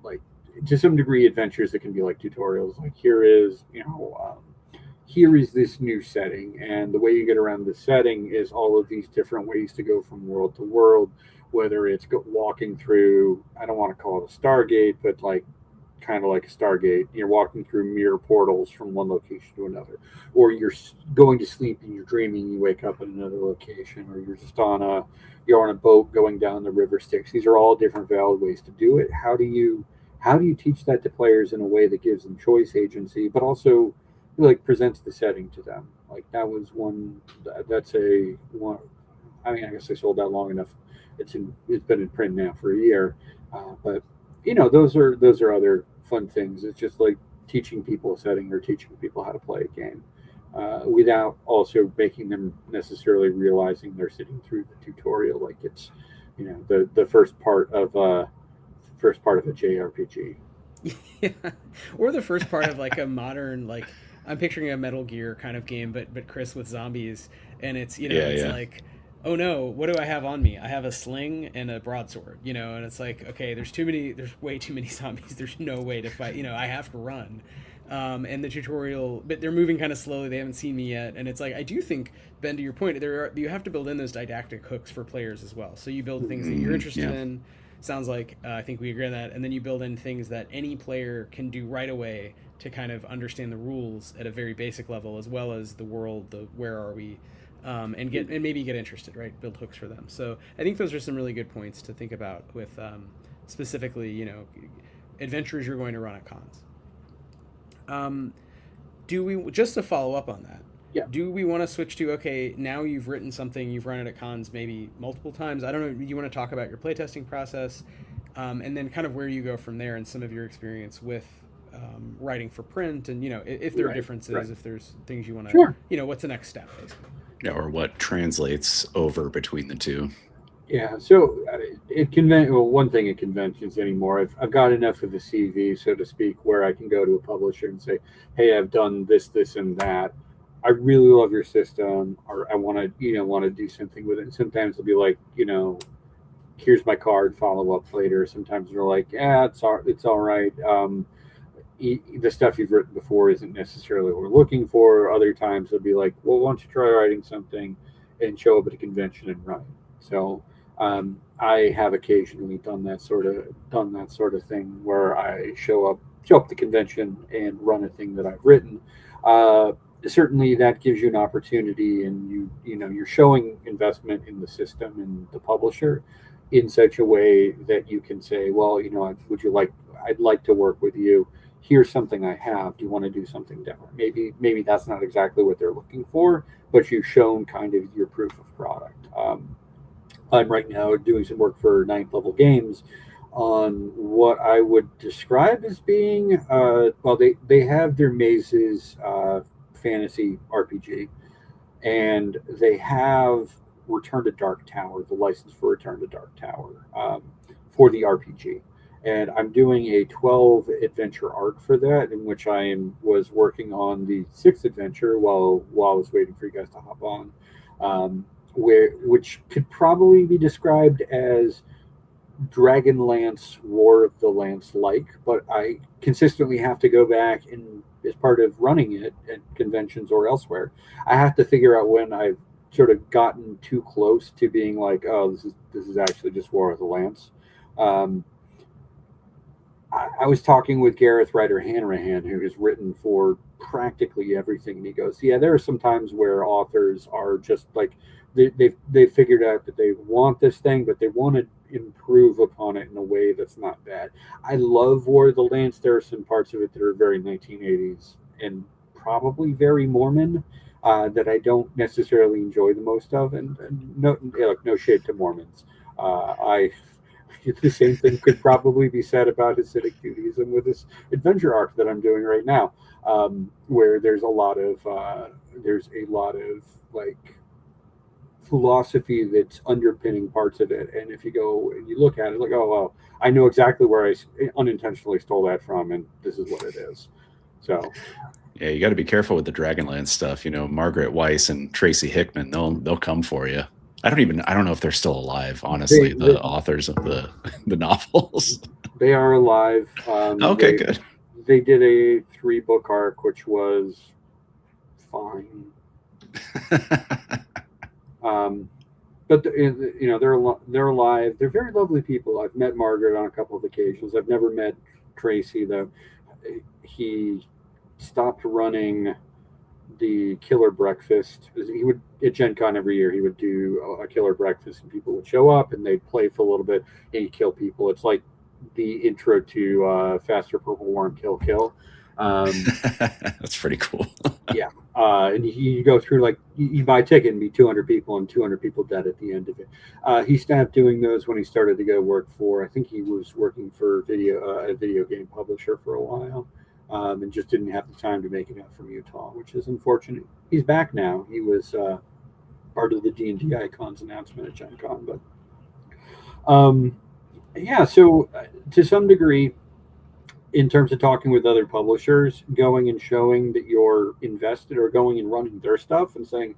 [SPEAKER 3] like, to some degree, adventures that can be like tutorials. Like, here is this new setting, and the way you get around the setting is all of these different ways to go from world to world. Whether it's walking through, I don't want to call it a Stargate, but like kind of like a Stargate, you're walking through mirror portals from one location to another, or you're going to sleep and you're dreaming, you wake up in another location, or you're just on a boat going down the river Styx. These are all different valid ways to do it. How do you teach that to players in a way that gives them choice agency, but also like presents the setting to them? Like, that was one. That's a one. I mean, I guess I sold that long enough. It's been in print now for a year, but those are other fun things. It's just like teaching people a setting or teaching people how to play a game, without also making them necessarily realizing they're sitting through the tutorial. Like, it's the first part of a JRPG.
[SPEAKER 2] Yeah, or the first part of like a modern, like, I'm picturing a Metal Gear kind of game, but Chris with zombies, and it's like, oh no, what do I have on me? I have a sling and a broadsword, and it's like, okay, there's way too many zombies. There's no way to fight, I have to run. And the tutorial, but they're moving kind of slowly. They haven't seen me yet. And it's like, I do think, Ben, to your point, you have to build in those didactic hooks for players as well. So you build things that you're interested in. Sounds like, I think we agree on that. And then you build in things that any player can do right away to kind of understand the rules at a very basic level, as well as the world, the where are we, and maybe get interested, right? Build hooks for them. So I think those are some really good points to think about with specifically, adventures you're going to run at cons. Do we, just to follow up on that?
[SPEAKER 3] Yeah.
[SPEAKER 2] Do we want to switch to, okay, now you've written something, you've run it at cons maybe multiple times. I don't know. Do you want to talk about your playtesting process, and then kind of where you go from there and some of your experience with writing for print, and if there are differences, if there's things you want to,
[SPEAKER 3] sure.
[SPEAKER 2] What's the next step, basically?
[SPEAKER 1] Yeah, or what translates over between the two.
[SPEAKER 3] Yeah, so one thing at conventions anymore, I've got enough of a CV, so to speak, where I can go to a publisher and say, hey, I've done this, and that. I really love your system, or I want to do something with it. And sometimes they'll be like, here's my card, follow up later. Sometimes they're like, yeah, it's all right. The stuff you've written before isn't necessarily what we're looking for. Other times they'll be like, well, why don't you try writing something and show up at a convention and run it? So I have occasionally done that sort of thing where I show up at the convention and run a thing that I've written. Certainly that gives you an opportunity, and you're showing investment in the system and the publisher in such a way that you can say, well, I'd like to work with you. Here's something I have. Do you want to do something different? Maybe that's not exactly what they're looking for, but you've shown kind of your proof of product. I'm right now doing some work for 9th Level Games on what I would describe as being, well, they have their mazes fantasy RPG, and they have Return to Dark Tower, the license for Return to Dark Tower, for the RPG. And I'm doing a 12 adventure arc for that, in which was working on the sixth adventure while I was waiting for you guys to hop on, which could probably be described as Dragonlance War of the Lance like, but I consistently have to go back and, as part of running it at conventions or elsewhere, I have to figure out when I've sort of gotten too close to being like, oh, this is actually just War of the Lance. I was talking with Gareth Ryder Hanrahan, who has written for practically everything, and he goes, yeah, there are some times where authors are just like, they've figured out that they want this thing, but they want to improve upon it in a way that's not bad. I love War of the Lance. There are some parts of it that are very 1980s and probably very Mormon, that I don't necessarily enjoy the most of, and no shade to Mormons. The same thing could probably be said about Hasidic Judaism with this adventure arc that I'm doing right now, where there's a lot of like philosophy that's underpinning parts of it. And if you go and you look at it, like, oh well, I know exactly where I unintentionally stole that from, and this is what it is. So.
[SPEAKER 1] Yeah, you got to be careful with the Dragonlance stuff. You know, Margaret Weiss and Tracy Hickman, they'll come for you. I don't know if they're still alive, honestly, the authors of the novels.
[SPEAKER 3] They are alive.
[SPEAKER 1] Okay, good.
[SPEAKER 3] They did a 3-book arc, which was fine. But they're alive. They're very lovely people. I've met Margaret on a couple of occasions. I've never met Tracy, though. He stopped running the killer breakfast. He would, at Gen Con every year, he would do a killer breakfast, and people would show up and they'd play for a little bit and he'd kill people. It's like the intro to Faster Purple Worm Kill.
[SPEAKER 1] That's pretty cool.
[SPEAKER 3] Yeah. And you go through, like, you buy a ticket and be 200 people and 200 people dead at the end of it. He stopped doing those when he started to go work for, I think he was working for a video game publisher for a while. And just didn't have the time to make it out from Utah, which is unfortunate. He's back now. He was part of the D&D Icons announcement at Gen Con. But yeah, so to some degree, in terms of talking with other publishers, going and showing that you're invested, or going and running their stuff and saying,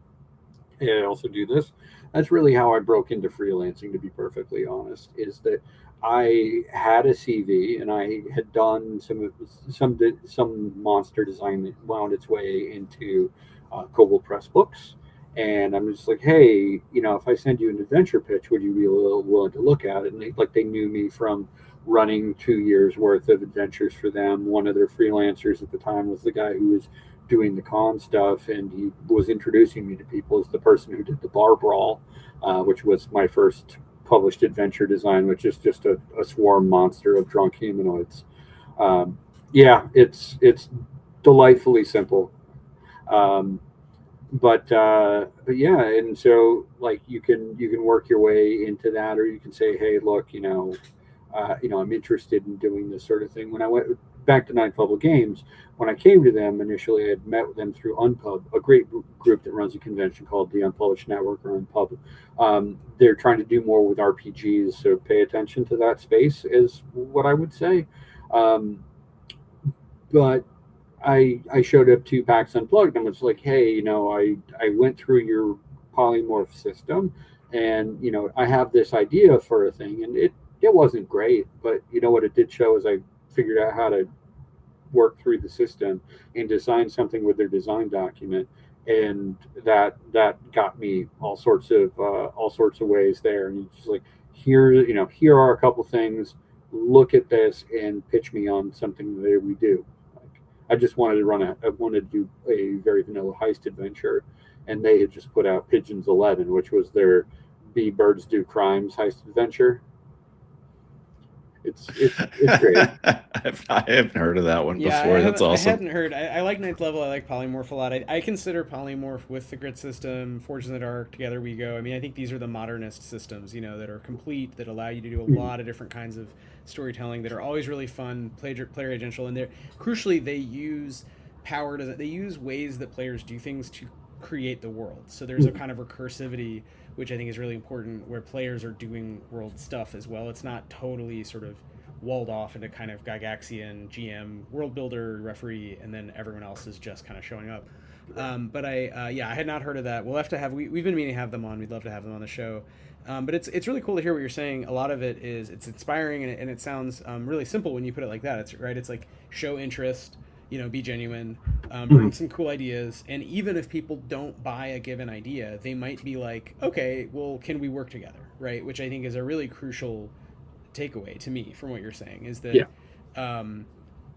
[SPEAKER 3] hey, I also do this. That's really how I broke into freelancing, to be perfectly honest, is that I had a CV and I had done some monster design that wound its way into Kobold Press books. And I'm just like, hey, if I send you an adventure pitch, would you be willing to look at it? And they knew me from running 2 years worth of adventures for them. One of their freelancers at the time was the guy who was doing the con stuff, and he was introducing me to people as the person who did the Bar Brawl, which was my first published adventure design, which is just a swarm monster of drunk humanoids. Yeah, it's delightfully simple. But yeah, and so like you can work your way into that, or you can say, hey, look, I'm interested in doing this sort of thing. When I went back to Nine Public Games, when I came to them initially, I had met with them through Unpub, a great group that runs a convention called the Unpublished Network, or Unpub. They're trying to do more with RPGs, so pay attention to that space is what I would say. But I showed up to PAX Unplugged and was like, hey, I went through your polymorph system, and I have this idea for a thing, and it wasn't great, but what it did show is I figured out how to work through the system and design something with their design document, and that got me all sorts of ways there. And it's just like, here are a couple things. Look at this and pitch me on something that we do. I just wanted to do a very vanilla heist adventure, and they had just put out Pigeons 11, which was their Be Birds Do Crimes heist adventure. It's great.
[SPEAKER 1] I haven't heard of that one before. That's awesome.
[SPEAKER 2] I hadn't heard. I like Ninth Level. I like Polymorph a lot. I consider Polymorph with the Grid system, Forge in the Dark, Together We Go. I mean, I think these are the modernist systems, you know, that are complete, that allow you to do a lot of different kinds of storytelling, that are always really fun, player agential, and they're crucially they use power they use ways that players do things to create the world. So there's a kind of recursivity, which I think is really important, where players are doing world stuff as well. It's not totally sort of walled off into kind of Gygaxian GM, world builder, referee, and then everyone else is just kind of showing up. But I had not heard of that. We'll have to have, we've been meaning to have them on. We'd love to have them on the show. But it's really cool to hear what you're saying. A lot of it is, it's inspiring, and it sounds really simple when you put it like that. It's right. It's like show interest, you know, be genuine, bring some cool ideas. And even if people don't buy a given idea, they might be like, okay, well, can we work together? Right. Which I think is a really crucial takeaway to me from what you're saying, is that,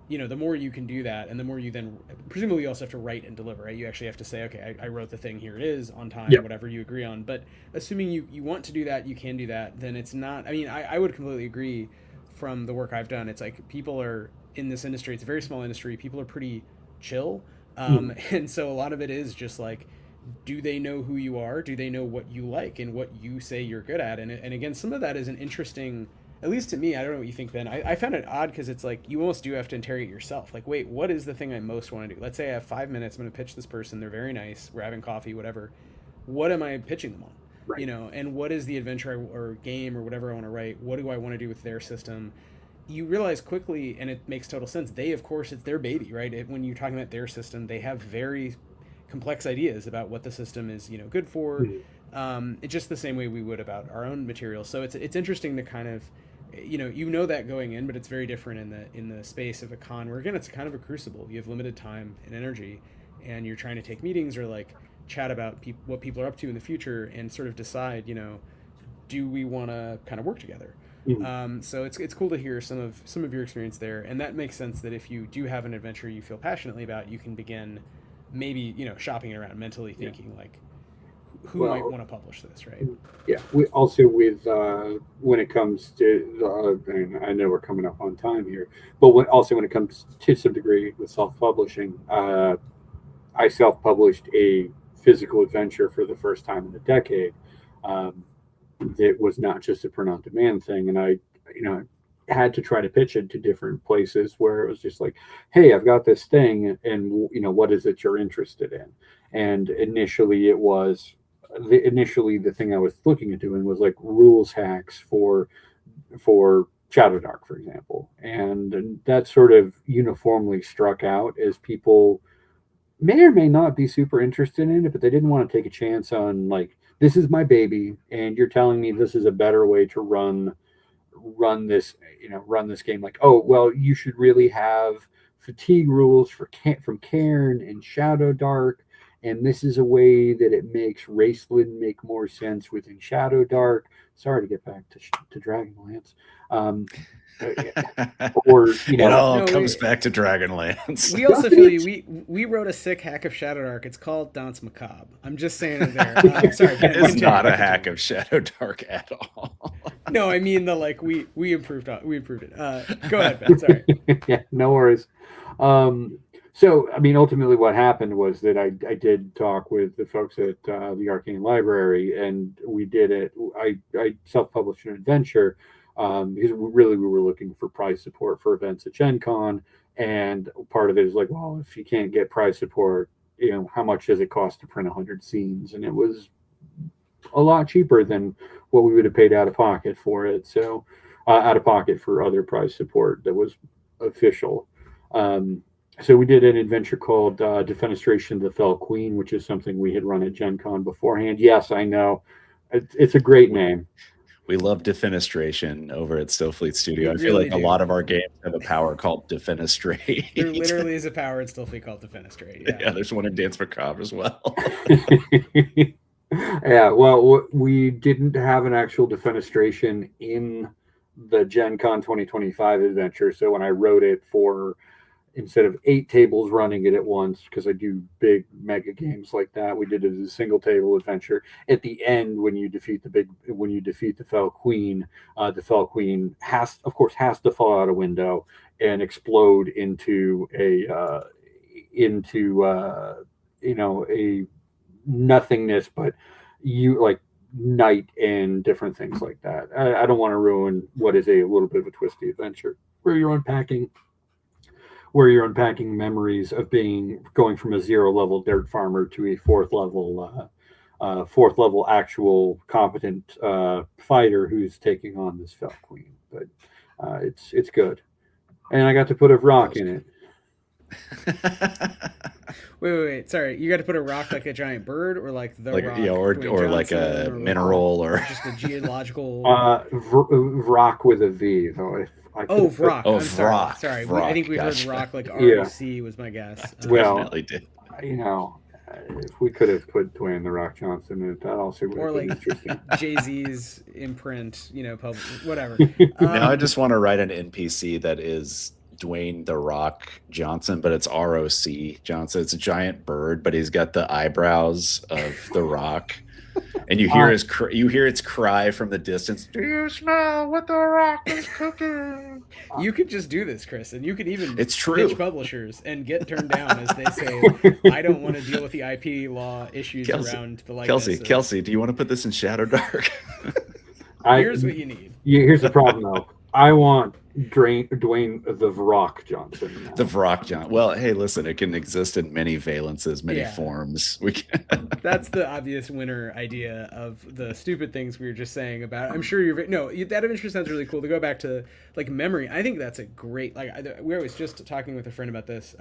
[SPEAKER 2] you know, the more you can do that, and the more you then, presumably you also have to write and deliver, right? You actually have to say, okay, I wrote the thing, here it is, on time, whatever you agree on. But assuming you want to do that, you can do that, then it's not, I mean, I would completely agree from the work I've done. It's like people are in this industry, it's a very small industry, people are pretty chill. And so a lot of it is just like, do they know who you are? Do they know what you like and what you say you're good at? And again, some of that is an interesting, at least to me, I don't know what you think, Ben. I found it odd because it's like you almost do have to interrogate yourself. Like, wait, what is the thing I most want to do? Let's say I have 5 minutes. I'm going to pitch this person. They're very nice. We're having coffee, whatever. What am I pitching them on? Right. You know, and what is the adventure or game or whatever I want to write? What do I want to do with their system? You realize quickly, and it makes total sense. They, of course, it's their baby, right? When you're talking about their system, they have very complex ideas about what the system is, you know, good for. It's just the same way we would about our own material. So it's interesting to kind of, you know that going in, but it's very different in the space of a con, where again it's kind of a crucible. You have limited time and energy, and you're trying to take meetings or like chat about what people are up to in the future, and sort of decide, you know, do we want to kind of work together? So it's cool to hear some of your experience there, and that makes sense that if you do have an adventure you feel passionately about, you can begin maybe, you know, shopping around, mentally thinking like, who might want to publish this, right?
[SPEAKER 3] Yeah. We also, with when it comes to, and I know we're coming up on time here, but when it comes to some degree with self-publishing, I self-published a physical adventure for the first time in a decade. That was not just a print-on-demand thing, and I, you know, had to try to pitch it to different places where it was just like, hey, I've got this thing, and you know, what is it you're interested in? And initially the thing I was looking at doing was like rules hacks for Shadow Dark, for example, and that sort of uniformly struck out as people may or may not be super interested in it, but they didn't want to take a chance on, like, this is my baby, and you're telling me this is a better way to run this game. Like, oh, well, you should really have fatigue rules from Cairn and Shadow Dark, and this is a way that it makes Raceland make more sense within Shadow Dark. Sorry to get back to Dragonlance. Or, you know,
[SPEAKER 1] it all comes back to Dragonlance.
[SPEAKER 2] We also feel you. We wrote a sick hack of Shadow Dark. It's called Danse Macabre. I'm just saying it there. I'm sorry,
[SPEAKER 1] it's not a hack of Shadow Dark at all.
[SPEAKER 2] No, I mean we improved it. Go ahead, Ben. Sorry.
[SPEAKER 3] Yeah, no worries. So, I mean, ultimately what happened was that I did talk with the folks at the Arcane Library, and we did it. I self-published an adventure because we were looking for prize support for events at Gen Con, and part of it is like, well, if you can't get prize support, you know, how much does it cost to print 100 scenes? And it was a lot cheaper than what we would have paid out of pocket for it. So, out of pocket for other prize support that was official. So we did an adventure called Defenestration of the Fell Queen, which is something we had run at Gen Con beforehand. Yes, I know. It's a great name.
[SPEAKER 1] We love Defenestration over at Stillfleet Studio. I feel like a lot of our games have a power called Defenestrate.
[SPEAKER 2] There literally is a power in Stillfleet called Defenestrate.
[SPEAKER 1] Yeah, there's one in Danse Macabre as well.
[SPEAKER 3] Yeah, well, we didn't have an actual Defenestration in the Gen Con 2025 adventure. So when I wrote it for instead of 8 tables running it at once, because I do big mega games like that, we did it as a single table adventure. At the end, when you defeat the Fell Queen, the Fell Queen has to fall out a window and explode into a nothingness, but you like night and different things like that. I don't want to ruin what is a little bit of a twisty adventure where you're unpacking memories of going from a 0 level dirt farmer to a fourth level actual competent fighter who's taking on this Fell Queen. But it's good, and I got to put a rock in it.
[SPEAKER 2] Wait. Sorry, you got to put a rock like a giant bird, or like the
[SPEAKER 1] like
[SPEAKER 2] rock,
[SPEAKER 1] or like a mineral, or
[SPEAKER 2] just a geological.
[SPEAKER 3] Rock with a V. Though.
[SPEAKER 2] Vrock.
[SPEAKER 1] Oh,
[SPEAKER 2] I'm
[SPEAKER 1] Vrock.
[SPEAKER 2] sorry.
[SPEAKER 1] Vrock,
[SPEAKER 2] I think we
[SPEAKER 1] gotcha.
[SPEAKER 2] heard rock like ROC was my guess.
[SPEAKER 1] Definitely did.
[SPEAKER 3] If we could have put Dwayne the Rock Johnson in it, that also would have been interesting.
[SPEAKER 2] Jay-Z's imprint, whatever.
[SPEAKER 1] Now I just want to write an NPC that is Dwayne the Rock Johnson, but it's ROC Johnson. It's a giant bird, but he's got the eyebrows of the Rock, and you hear its cry from the distance. Do you smell what the Rock is cooking?
[SPEAKER 2] You could just do this, Chris, and you could even
[SPEAKER 1] pitch
[SPEAKER 2] publishers and get turned down as they say, I don't want to deal with the IP law issues around the likeness.
[SPEAKER 1] Kelsey, do you want to put this in Shadow Dark?
[SPEAKER 2] Here's what you need.
[SPEAKER 3] Here's the problem, though. I want Dwayne the Vrock Johnson. Now.
[SPEAKER 1] The Vrock Johnson. Well, hey, listen, it can exist in many valences, many forms. We can.
[SPEAKER 2] That's the obvious winner idea of the stupid things we were just saying about. I'm sure that adventure sounds really cool. To go back to like memory, I think that's a great. We was just talking with a friend about this.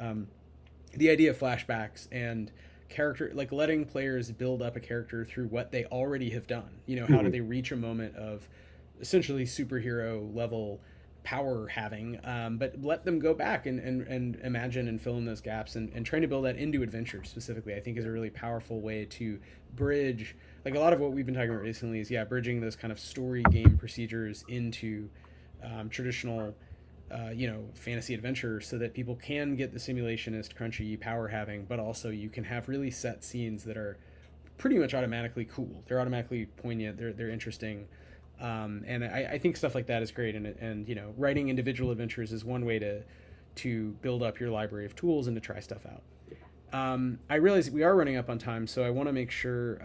[SPEAKER 2] The idea of flashbacks and character, like letting players build up a character through what they already have done. How do they reach a moment of essentially superhero level power having, but let them go back and imagine and fill in those gaps, and trying to build that into adventure specifically, I think is a really powerful way to bridge, like a lot of what we've been talking about recently is bridging those kind of story game procedures into traditional fantasy adventure, so that people can get the simulationist crunchy power having, but also you can have really set scenes that are pretty much automatically cool. They're automatically poignant. They're interesting. And I think stuff like that is great, and writing individual adventures is one way to build up your library of tools and to try stuff out. I realize we are running up on time, so I want to make sure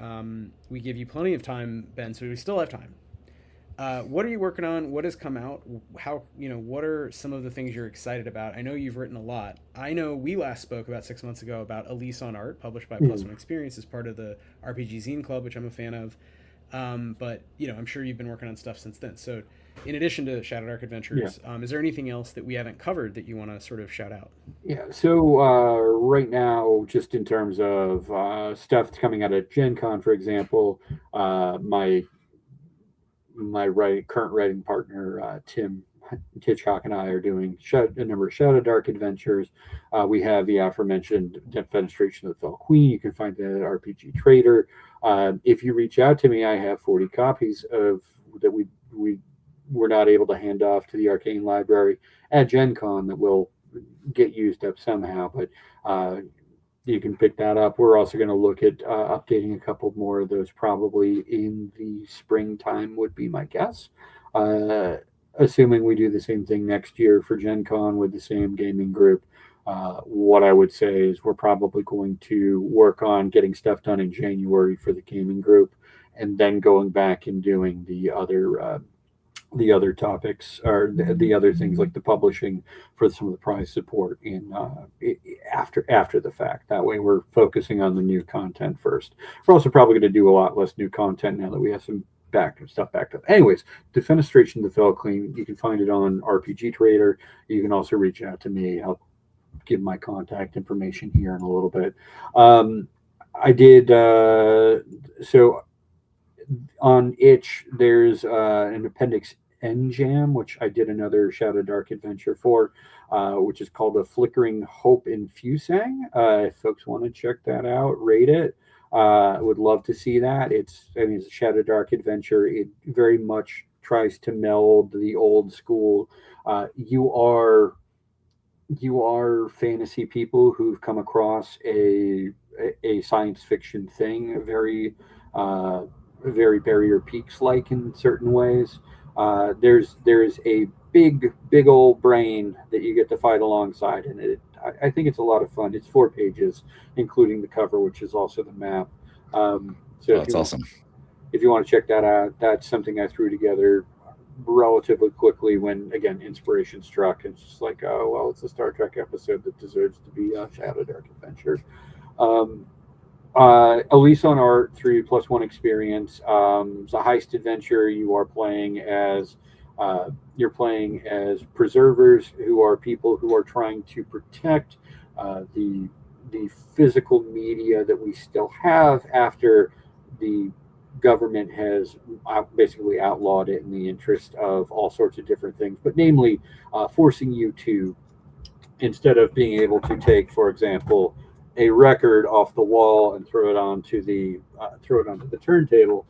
[SPEAKER 2] we give you plenty of time, Ben, so we still have time. What are you working on? What has come out? What are some of the things you're excited about? I know you've written a lot. I know we last spoke about 6 months ago about A Lease on Art, published by Plus One Experience as part of the RPG Zine Club, which I'm a fan of. But I'm sure you've been working on stuff since then. So in addition to Shadow Dark Adventures, is there anything else that we haven't covered that you want to sort of shout out?
[SPEAKER 3] Yeah. So right now, just in terms of stuff that's coming out of Gen Con, for example, my current writing partner, Tim Hitchcock, and I are doing a number of Shadow Dark adventures. We have the aforementioned Defenestration of the Fell Queen. You can find that at RPG Trader. If you reach out to me, I have 40 copies of that we were not able to hand off to the Arcane Library at Gen Con that will get used up somehow, but you can pick that up. We're also going to look at updating a couple more of those probably in the springtime would be my guess. Assuming we do the same thing next year for Gen Con with the same gaming group. What I would say is we're probably going to work on getting stuff done in January for the gaming group, and then going back and doing the other topics, or the other things like the publishing for some of the prize support in after the fact. That way we're focusing on the new content first. We're also probably going to do a lot less new content now that we have some stuff backed up. Anyways, Defenestration of the Fell Queen, you can find it on RPG Trader. You can also reach out to me. I'll give my contact information here in a little bit. I did so on Itch. There's an Appendix N Jam, which I did another Shadow Dark adventure for, which is called A Flickering Hope in Fusang. If folks want to check that out, rate it. I would love to see that. It's a Shadow Dark adventure. It very much tries to meld the old school. You are you are fantasy people who've come across a science fiction thing, very Barrier Peaks like in certain ways. There's a big old brain that you get to fight alongside, and I think it's a lot of fun. It's 4 pages, including the cover, which is also the map. So
[SPEAKER 1] Oh, that's awesome.
[SPEAKER 3] if you want to check that out, that's something I threw together relatively quickly when, again, inspiration struck. It's just like, oh well, it's a Star Trek episode that deserves to be a Shadow Dark adventure. Um, Elise on Art 3+1 experience. It's a heist adventure. You're playing as preservers, who are people who are trying to protect the physical media that we still have after the government has basically outlawed it in the interest of all sorts of different things, but namely forcing you to, instead of being able to take, for example, a record off the wall and throw it onto the turntable,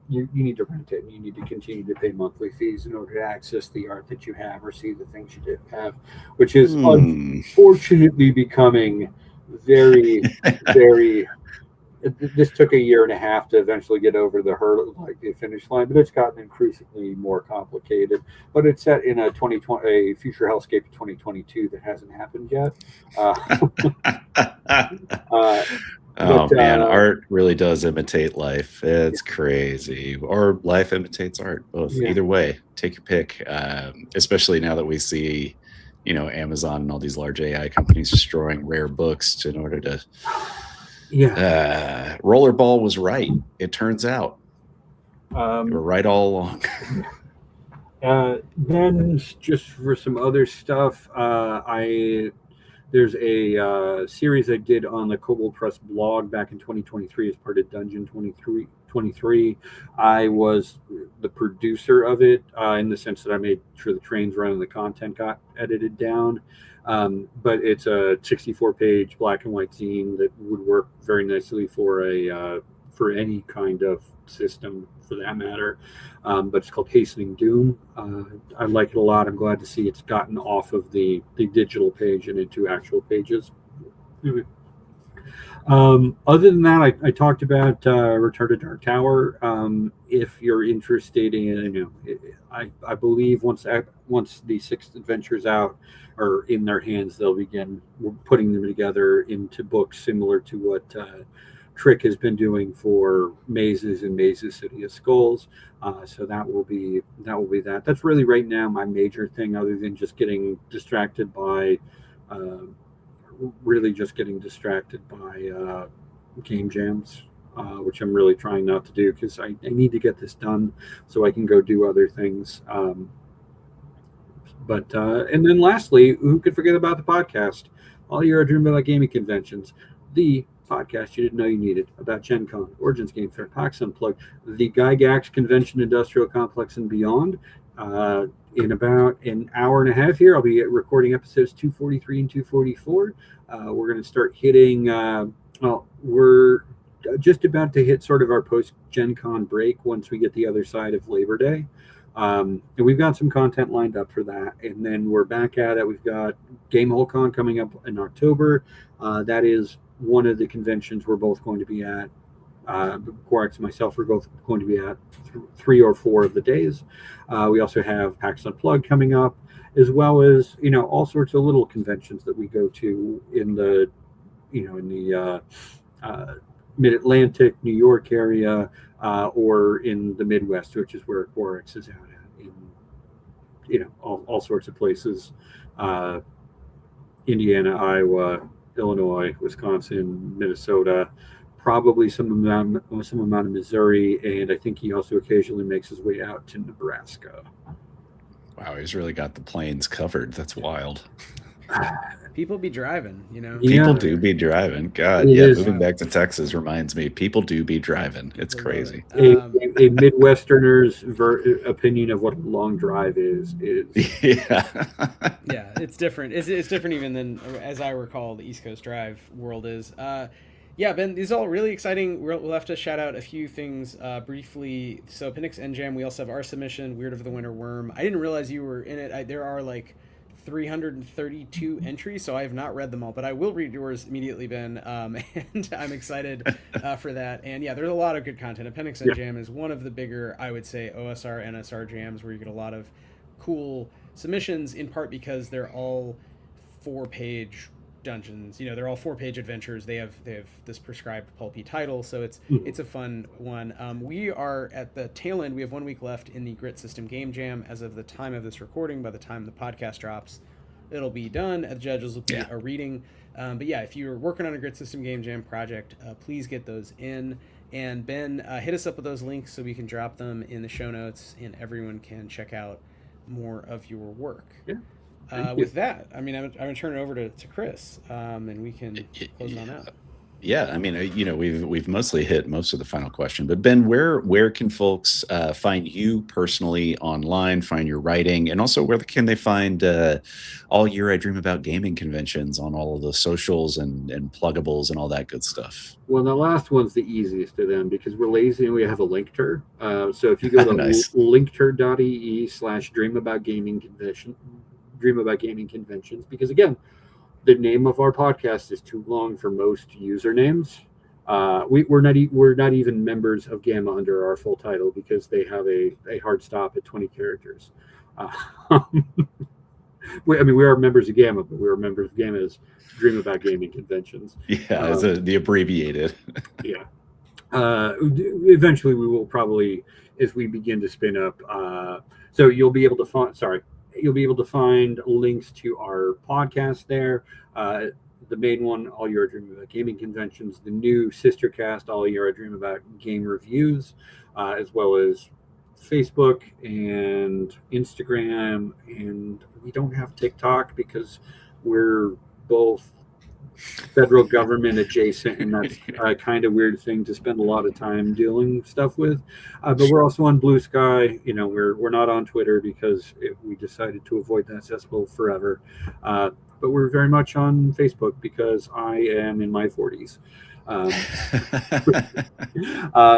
[SPEAKER 3] you need to rent it. And you need to continue to pay monthly fees in order to access the art that you have or see the things you did have, which is unfortunately becoming very. This took a year and a half to eventually get over the hurdle, like the finish line, but it's gotten increasingly more complicated. But it's set in a future hellscape of 2022 that hasn't happened yet.
[SPEAKER 1] Oh man, art really does imitate life. It's crazy. Or life imitates art. Both.
[SPEAKER 3] Yeah.
[SPEAKER 1] Either way, take your pick. Especially now that we see, Amazon and all these large AI companies destroying rare books in order to.
[SPEAKER 3] Yeah.
[SPEAKER 1] Rollerball was right. It turns out. They were right all along.
[SPEAKER 3] Then just for some other stuff, there's a series I did on the Kobold Press blog back in 2023 as part of Dungeon 23. I was the producer of it in the sense that I made sure the trains run and the content got edited down. But it's a 64-page black and white zine that would work very nicely for any kind of system, for that matter. But it's called Hastening Doom. I like it a lot. I'm glad to see it's gotten off of the digital page and into actual pages. Other than that, I talked about Return to Dark Tower. If you're interested in, I believe once the 6th adventure's out or in their hands, they'll begin putting them together into books similar to what Trick has been doing for Mazes and Mazes City of Skulls. So that will be that. That's really right now my major thing, other than just getting distracted by game jams, which I'm really trying not to do because I need to get this done so I can go do other things. And then lastly, who could forget about the podcast? All You're Dreaming About Gaming Conventions, the podcast you didn't know you needed about Gen Con, Origins Game Fair, PAX Unplugged, the AYIDAGC Convention Industrial Complex and beyond. In about an hour and a half here, I'll be recording episodes 243 and 244. We're going to start hitting, we're just about to hit sort of our post-Gen Con break once we get the other side of Labor Day. And we've got some content lined up for that. And then we're back at it. We've got Gamehole Con coming up in October. That is one of the conventions we're both going to be at. Quarex and myself are both going to be at 3 or 4 of the days. We also have PAX Unplugged coming up, as well as all sorts of little conventions that we go to in the Mid-Atlantic, New York area, or in the Midwest, which is where Quarex is out at, in all sorts of places. Indiana, Iowa, Illinois, Wisconsin, Minnesota, probably some amount of Missouri, and I think he also occasionally makes his way out to Nebraska.
[SPEAKER 1] Wow, he's really got the plains covered. That's wild.
[SPEAKER 2] People be driving,
[SPEAKER 1] People do be driving. God, moving back to Texas reminds me, people do be driving. It's crazy.
[SPEAKER 3] A Midwesterner's opinion of what a long drive is.
[SPEAKER 2] Yeah, it's different. It's different even than, as I recall, the East Coast Drive world is. Yeah, Ben, these are all really exciting. We'll have to shout out a few things briefly. So Appendix NJAM, we also have our submission, Weird of the Winter Worm. I didn't realize you were in it. There are like 332 entries, so I have not read them all, but I will read yours immediately, Ben. And I'm excited for that. And yeah, there's a lot of good content. Appendix N Jam is one of the bigger, I would say, OSR, NSR jams where you get a lot of cool submissions, in part because they're all 4-page dungeons. You know, they're all 4-page adventures. They have this prescribed pulpy title, so it's a fun one. We are at the tail end. We have 1 week left in the Grit System Game Jam. As of the time of this recording, by the time the podcast drops, it'll be done. The judges will be a reading. But yeah, if you're working on a Grit System Game Jam project, please get those in. And Ben, hit us up with those links so we can drop them in the show notes and everyone can check out more of your work.
[SPEAKER 3] Yeah.
[SPEAKER 2] With that, I mean, I'm going to turn it over to Chris, and we can close it on out.
[SPEAKER 1] Yeah, I mean, you know, we've mostly hit most of the final question, but Ben, where can folks find you personally online, find your writing, and also where can they find all year I Dream About Gaming conventions on all of the socials and pluggables and all that good stuff?
[SPEAKER 3] Well, the last one's the easiest of them because we're lazy and we have a linkter. So if you go to
[SPEAKER 1] Nice.
[SPEAKER 3] linkter.ee/Dream About Gaming Conventions, because again, the name of our podcast is too long for most usernames. We're not even members of Gamma under our full title because they have a hard stop at 20 characters. We are members of Gamma, but we're members of Gamma's Dream About Gaming Conventions.
[SPEAKER 1] Yeah, as the abbreviated.
[SPEAKER 3] Yeah. Eventually, we will probably, as we begin to spin up. So you'll be able to find links to our podcast there. The main one, All Year I Dream About Gaming Conventions. The new sister cast, All Year I Dream About Game Reviews, as well as Facebook and Instagram. And we don't have TikTok because we're both federal government adjacent, and that's a kind of weird thing to spend a lot of time doing stuff with. But we're also on Blue Sky. You know, we're not on Twitter because we decided to avoid that cesspool forever. But we're very much on Facebook because I am in my 40s. So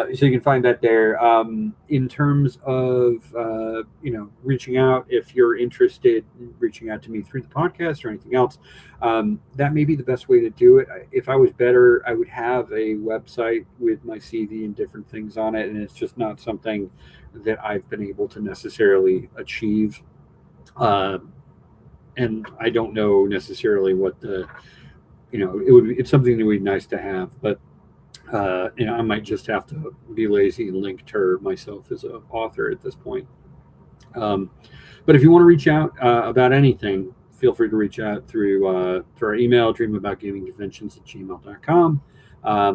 [SPEAKER 3] you can find that there. In terms of reaching out, if you're interested in reaching out to me through the podcast or anything else, that may be the best way to do it. If I was better, I would have a website with my CV and different things on it, and it's just not something that I've been able to necessarily achieve. And I don't know necessarily what it's something that would be nice to have, but I might just have to be lazy and link to myself as an author at this point. But if you want to reach out about anything, feel free to reach out through our email, dreamaboutgamingconventions@gmail.com,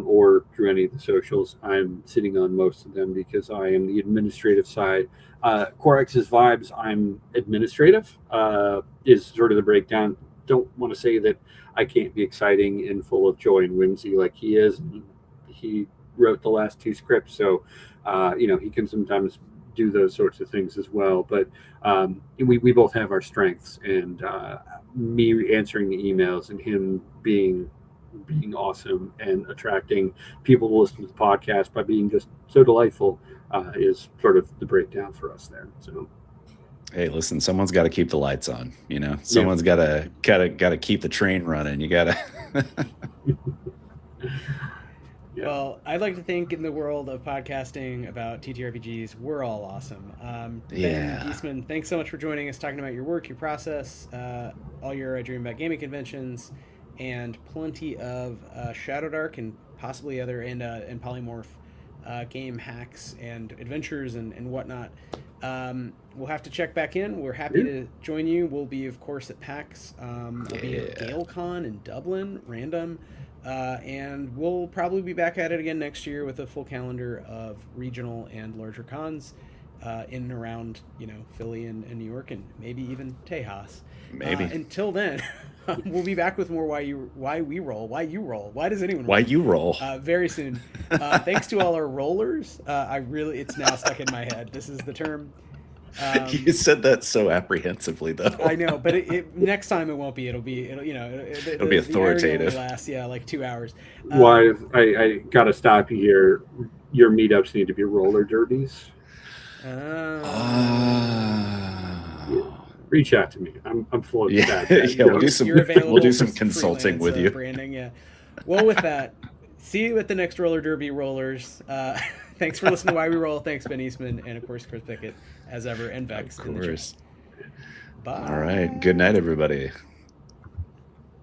[SPEAKER 3] or through any of the socials. I'm sitting on most of them because I am the administrative side. Quarex's Vibes, I'm administrative, is sort of the breakdown. Don't want to say that I can't be exciting and full of joy and whimsy like he is. He wrote the last 2 scripts, so he can sometimes do those sorts of things as well. But we both have our strengths, and me answering the emails and him being awesome and attracting people to listen to the podcast by being just so delightful is sort of the breakdown for us there. So.
[SPEAKER 1] Hey, listen, someone's got to keep the lights on, someone's got to keep the train running. You got to.
[SPEAKER 2] Yeah. Well, I'd like to think in the world of podcasting about TTRPGs, we're all awesome. Ben Eastman, thanks so much for joining us, talking about your work, your process, all your I Dream About Gaming conventions, and plenty of Shadow Dark and possibly other and polymorph game hacks and adventures and whatnot. We'll have to check back in. We're happy to join you. We'll be, of course, at PAX. We'll be at GaleCon in Dublin, random. And we'll probably be back at it again next year with a full calendar of regional and larger cons in and around, Philly and New York, and maybe even Tejas.
[SPEAKER 1] Maybe.
[SPEAKER 2] Until then, we'll be back with more Why You Roll. Why does anyone roll?
[SPEAKER 1] Why you roll?
[SPEAKER 2] Very soon. Thanks to all our rollers. It's now stuck in my head. This is the term.
[SPEAKER 1] You said that so apprehensively, though.
[SPEAKER 2] I know, but next time it won't be. It'll be
[SPEAKER 1] authoritative.
[SPEAKER 2] The last, like 2 hours.
[SPEAKER 3] Why I got to stop you here. Your meetups need to be roller derbies. reach out to me. I'm full of
[SPEAKER 1] Yeah,
[SPEAKER 3] that.
[SPEAKER 1] yeah, we'll do some
[SPEAKER 2] You're available
[SPEAKER 1] we'll do
[SPEAKER 2] for
[SPEAKER 1] some consulting
[SPEAKER 2] freelance,
[SPEAKER 1] with you.
[SPEAKER 2] branding. Yeah. Well, with that, see you at the next roller derby rollers. Thanks for listening to Why We Roll. Thanks, Ben Eastman, and of course Chris Pickett, as ever, and Vex
[SPEAKER 1] Of
[SPEAKER 2] in the chat.
[SPEAKER 1] course.
[SPEAKER 2] Bye.
[SPEAKER 1] All right. Good night, everybody.